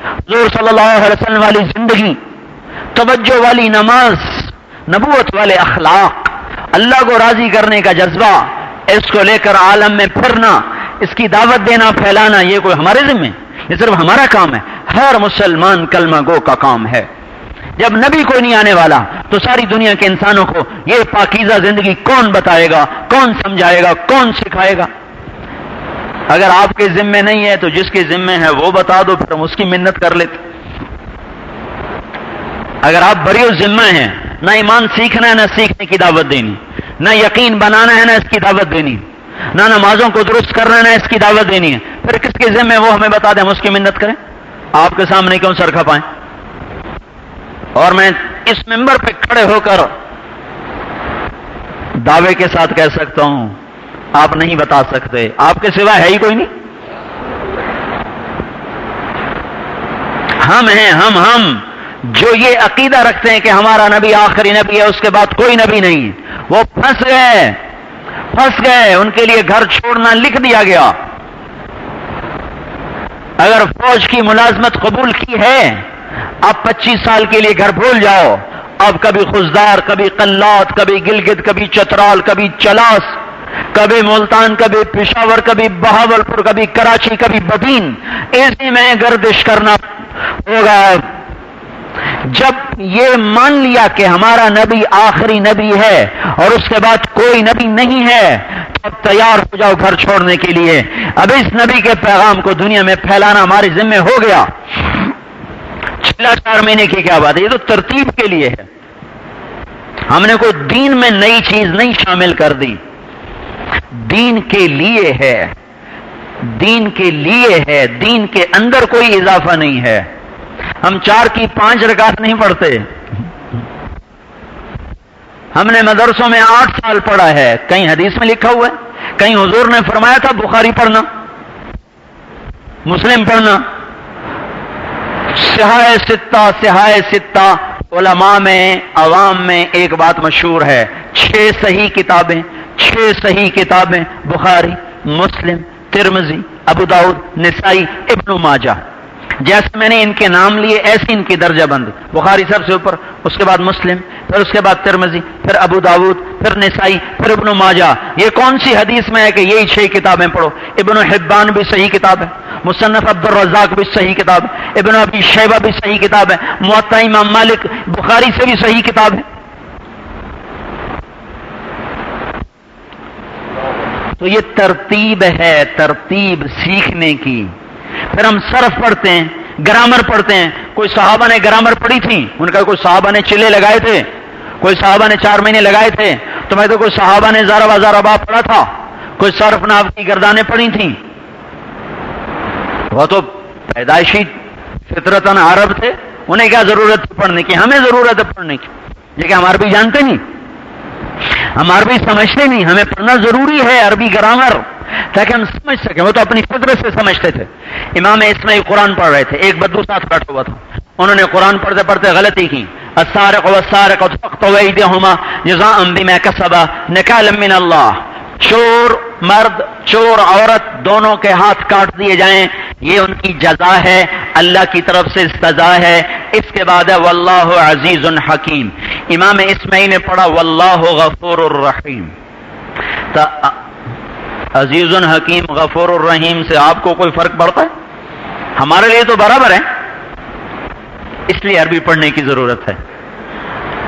حضور صلی اللہ علیہ وسلم والی زندگی، توجہ والی نماز، نبوت والے اخلاق، اللہ کو راضی کرنے کا جذبہ، اس کو لے کر عالم میں پھرنا، اس کی دعوت دینا پھیلانا، یہ کوئی ہمارے ذمہ؟ یہ صرف ہمارا کام ہے؟ ہر مسلمان کلمہ گو کا کام ہے۔ جب نبی کوئی نہیں آنے والا تو ساری دنیا کے انسانوں کو یہ پاکیزہ زندگی کون بتائے گا، کون سمجھائے گا، کون سکھائے گا؟ اگر آپ کے ذمہ نہیں ہے تو جس کے ذمہ ہے وہ بتا دو، پھر ہم اس کی منت کر لیتے۔ اگر آپ بری ذمہ ہیں، نہ ایمان سیکھنا ہے، نہ سیکھنے کی دعوت دینی، نہ یقین بنانا ہے، نہ اس کی دعوت دینی، نہ نمازوں کو درست کرنا ہے، نہ اس کی دعوت دینی ہے، پھر کس کے ذمہ وہ ہمیں بتا دیں، ہم اس کی منت کریں؟ آپ کے سامنے کیوں سر کھپائیں؟ اور میں اس ممبر پہ کھڑے ہو کر دعوے کے ساتھ کہہ سکتا ہوں آپ نہیں بتا سکتے، آپ کے سوا ہے ہی کوئی نہیں۔ ہم ہیں، ہم جو یہ عقیدہ رکھتے ہیں کہ ہمارا نبی آخری نبی ہے، اس کے بعد کوئی نبی نہیں، وہ پھنس گئے، ان کے لیے گھر چھوڑنا لکھ دیا گیا۔ اگر فوج کی ملازمت قبول کی ہے، اب 25 سال کے لیے گھر بھول جاؤ، اب کبھی خزدار، کبھی قلات، کبھی گلگت، کبھی چترال، کبھی چلاس، کبھی ملتان، کبھی پشاور، کبھی بہاولپور، کبھی کراچی، کبھی بدین، اسی میں گردش کرنا ہوگا۔ جب یہ مان لیا کہ ہمارا نبی آخری نبی ہے اور اس کے بعد کوئی نبی نہیں ہے، تو اب تیار ہو جاؤ گھر چھوڑنے کے لیے۔ اب اس نبی کے پیغام کو دنیا میں پھیلانا ہمارے ذمہ ہو گیا۔ 4 مہینے کی کیا بات ہے، یہ تو ترتیب کے لیے ہے، ہم نے کوئی دین میں نئی چیز نہیں شامل کر دی، دین کے لیے ہے، دین کے لیے ہے، دین کے اندر کوئی اضافہ نہیں ہے۔ ہم 4 کی 5 رکعت نہیں پڑھتے، ہم نے مدرسوں میں 8 سال پڑھا ہے، کہیں حدیث میں لکھا ہوا ہے، کہیں حضور نے فرمایا تھا بخاری پڑھنا، مسلم پڑھنا، صحاح ستہ۔ علماء میں، عوام میں ایک بات مشہور ہے، 6 صحیح کتابیں، بخاری، مسلم، ترمذی، ابو داؤد، نسائی، ابن ماجہ۔ جیسے میں نے ان کے نام لیے ایسے ان کی درجہ بندی، بخاری سب سے اوپر، اس کے بعد مسلم، پھر اس کے بعد ترمذی، پھر ابو داؤد، پھر نسائی، پھر ابن ماجہ۔ یہ کون سی حدیث میں ہے کہ یہی 6 کتابیں پڑھو؟ ابن حبان بھی صحیح کتاب ہے، مصنف عبد الرزاق بھی صحیح کتاب ہے، ابن ابی شیبہ بھی صحیح کتاب ہے، موطا امام مالک بخاری سے بھی صحیح کتاب ہے۔ تو یہ ترتیب ہے، ترتیب سیکھنے کی۔ پھر ہم صرف پڑھتے ہیں، گرامر پڑھتے ہیں۔ کوئی صحابہ نے گرامر پڑھی تھی، ان کا کوئی صحابہ نے چلے لگائے تھے، کوئی صحابہ نے 4 مہینے لگائے تھے، تو میں تو کوئی صحابہ نے زارا بازار باب پڑھا تھا، کوئی صرف ناف کی گردانیں پڑھی تھیں، وہ تو پیدائشی فطرتاً عرب تھے، انہیں کیا ضرورت تھی پڑھنے کی؟ ہمیں ضرورت ہے پڑھنے کی، یہ کہ ہمارے بھی جانتے نہیں۔ ہم عربی سمجھتے نہیں، ہمیں پڑھنا ضروری ہے عربی گرامر تاکہ ہم سمجھ سکیں. وہ تو اپنی فطرت سے سمجھتے تھے. امام اسماعیل قرآن پڑھ رہے تھے، ایک بدو ساتھ بیٹھا ہوا تھا، انہوں نے قرآن پڑھتے پڑھتے غلطی کی. السارق والسارقة فاقطعوا أيديهما جزاء بما كسبا نكالا من اللہ. چور مرد چور عورت دونوں کے ہاتھ کاٹ دیے جائیں، یہ ان کی جزا ہے، اللہ کی طرف سے سزا ہے. اس کے بعد ہے واللہ عزیز حکیم. امام اسماعیل نے پڑھا واللہ غفور الرحیم. عزیز حکیم غفور الرحیم سے آپ کو کوئی فرق پڑتا ہے؟ ہمارے لیے تو برابر ہے، اس لیے عربی پڑھنے کی ضرورت ہے.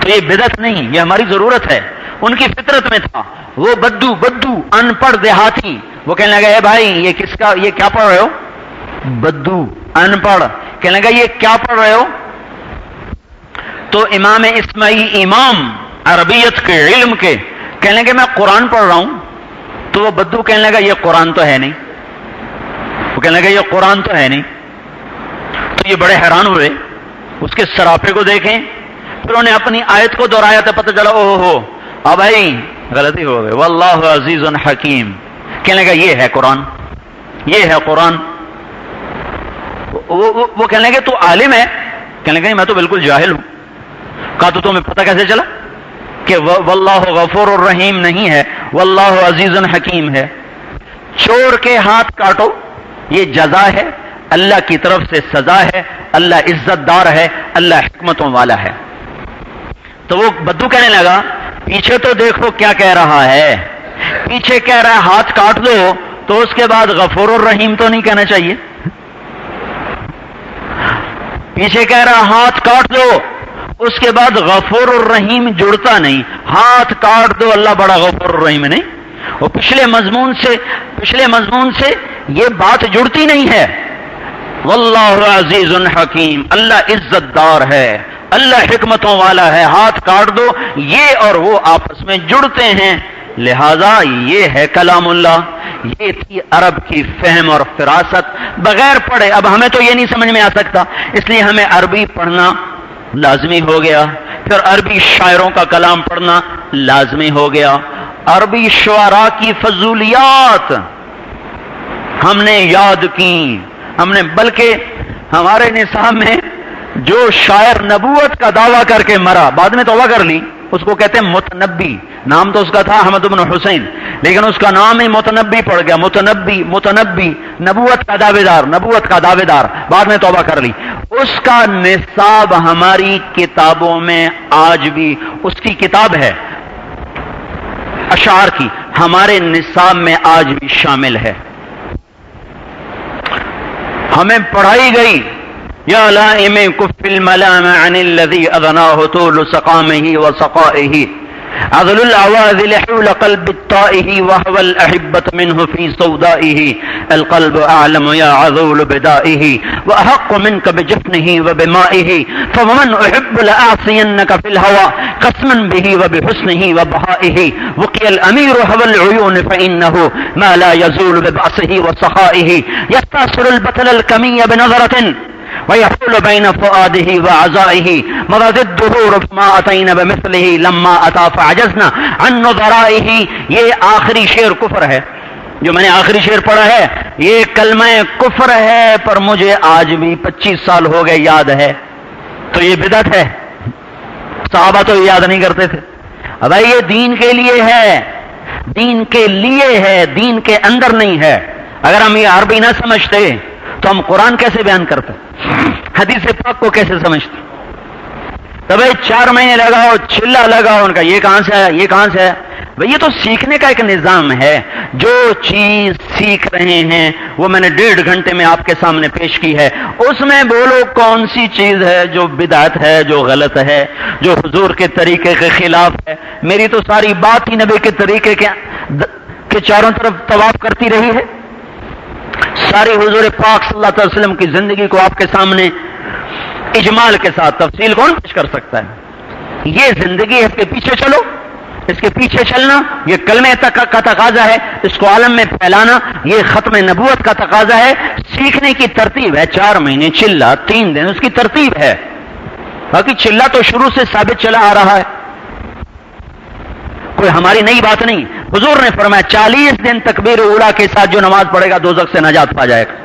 تو یہ بدعت نہیں، یہ ہماری ضرورت ہے. ان کی فطرت میں تھا. وہ بدو ان پڑھ دیہاتی، وہ کہنے لگا اے بھائی یہ کس کا، یہ کیا پڑھ رہے ہو؟ بدو ان پڑھ کہنے لگا یہ کیا پڑھ رہے ہو؟ تو امام اسماعیل امام عربیت کے علم کے کہنے لگے میں قرآن پڑھ رہا ہوں. تو وہ بدو کہنے لگا یہ قرآن تو ہے نہیں. وہ کہنے لگا یہ قرآن تو ہے نہیں. تو یہ بڑے حیران ہوئے، اس کے سراپے کو دیکھیں. پھر انہوں نے اپنی آیت کو دہرایا تو پتہ چلا او ہو اب بھائی غلطی ہو گئی. واللہ عزیز حکیم کہنے لگا یہ ہے قرآن، یہ ہے قرآن. وہ کہنے لگے تو عالم ہے؟ کہنے لگا میں تو بالکل جاہل ہوں. کہا تو تمہیں پتہ کیسے چلا کہ واللہ غفور الرحیم نہیں ہے، واللہ عزیز حکیم ہے؟ چور کے ہاتھ کاٹو یہ جزا ہے، اللہ کی طرف سے سزا ہے، اللہ عزت دار ہے، اللہ حکمتوں والا ہے. تو وہ بدو کہنے لگا پیچھے تو دیکھو کیا کہہ رہا ہے. پیچھے کہہ رہا ہے ہاتھ کاٹ دو، تو اس کے بعد غفور الرحیم تو نہیں کہنا چاہیے. پیچھے کہہ رہا ہاتھ کاٹ دو، اس کے بعد غفور الرحیم جڑتا نہیں. ہاتھ کاٹ دو اللہ بڑا غفور الرحیم نہیں. وہ پچھلے مضمون سے یہ بات جڑتی نہیں ہے. واللہ عزیز حکیم، اللہ عزت دار ہے، اللہ حکمتوں والا ہے. ہاتھ کاٹ دو یہ اور وہ آپس میں جڑتے ہیں، لہذا یہ ہے کلام اللہ. یہ تھی عرب کی فہم اور فراست بغیر پڑھے. اب ہمیں تو یہ نہیں سمجھ میں آ سکتا، اس لیے ہمیں عربی پڑھنا لازمی ہو گیا. پھر عربی شاعروں کا کلام پڑھنا لازمی ہو گیا. عربی شعراء کی فضولیات ہم نے یاد کی، ہم نے، بلکہ ہمارے نصاب میں جو شاعر نبوت کا دعویٰ کر کے مرا، بعد میں توبہ کر لی، اس کو کہتے ہیں متنبی. نام تو اس کا تھا احمد بن حسین، لیکن اس کا نام ہی متنبی پڑ گیا. متنبی نبوت کا دعوے دار، بعد میں توبہ کر لی. اس کا نصاب ہماری کتابوں میں آج بھی، اس کی کتاب ہے اشعار کی، ہمارے نصاب میں آج بھی شامل ہے. ہمیں پڑھائی گئی یا لائم کف الملام عن الذي اذناه طول سقامه وسقائه عذل العواذل حول قلب الطائه وهو الأحبة منه في سودائه القلب أعلم يا عذول بدائه وأحق منك بجفنه وبمائه فمن أحب لأعصينك في الهوى قسما به وبحسنه وبهائه وقي الأمير هوى العيون فإنه ما لا يزول ببأسه وسخائه يستأصل البطل الكمي بنظرة ويحول بين فؤاده وعزائه مضت الدهور فما أتينا بمثله لما أتى فعجزنا عن نظرائه. یہ آخری شعر کفر ہے جو میں نے آخری شعر پڑھا ہے، یہ کلمہ کفر ہے، پر مجھے آج بھی 25 سال ہو گئے یاد ہے. تو یہ بدعت ہے. صحابہ تو یاد نہیں کرتے تھے. اب یہ دین کے لیے ہے، دین کے لیے ہے، دین کے اندر نہیں ہے. اگر ہم یہ عربی نہ سمجھتے تو ہم قرآن کیسے بیان کرتے، حدیث پاک کو کیسے سمجھتے؟ تو بھائی 4 مہینے لگاؤ، چلا لگاؤ، ان کا یہ کہاں سے ہے، یہ کہاں سے ہے. بھائی یہ تو سیکھنے کا ایک نظام ہے. جو چیز سیکھ رہے ہیں وہ میں نے 1.5 گھنٹے میں آپ کے سامنے پیش کی ہے. اس میں بولو کون سی چیز ہے جو بدعت ہے، جو غلط ہے، جو حضور کے طریقے کے خلاف ہے. میری تو ساری بات ہی نبی کے طریقے کے چاروں طرف طواف کرتی رہی ہے. ساری حضور پاک صلی اللہ علیہ وسلم کی زندگی کو آپ کے سامنے اجمال کے ساتھ تفصیل کون پیش کر سکتا ہے؟ یہ زندگی ہے، اس کے پیچھے چلو. اس کے پیچھے چلنا یہ کلمہ کا تقاضا ہے، اس کو عالم میں پھیلانا یہ ختم نبوت کا تقاضا ہے. سیکھنے کی ترتیب ہے 4 مہینے چلا، 3 دن، اس کی ترتیب ہے. باقی چلا تو شروع سے ثابت چلا آ رہا ہے. کوئی ہماری نئی بات نہیں، حضور نے فرمایا 40 دن تکبیر اولا کے ساتھ جو نماز پڑھے گا دوزخ سے نجات پا جائے گا۔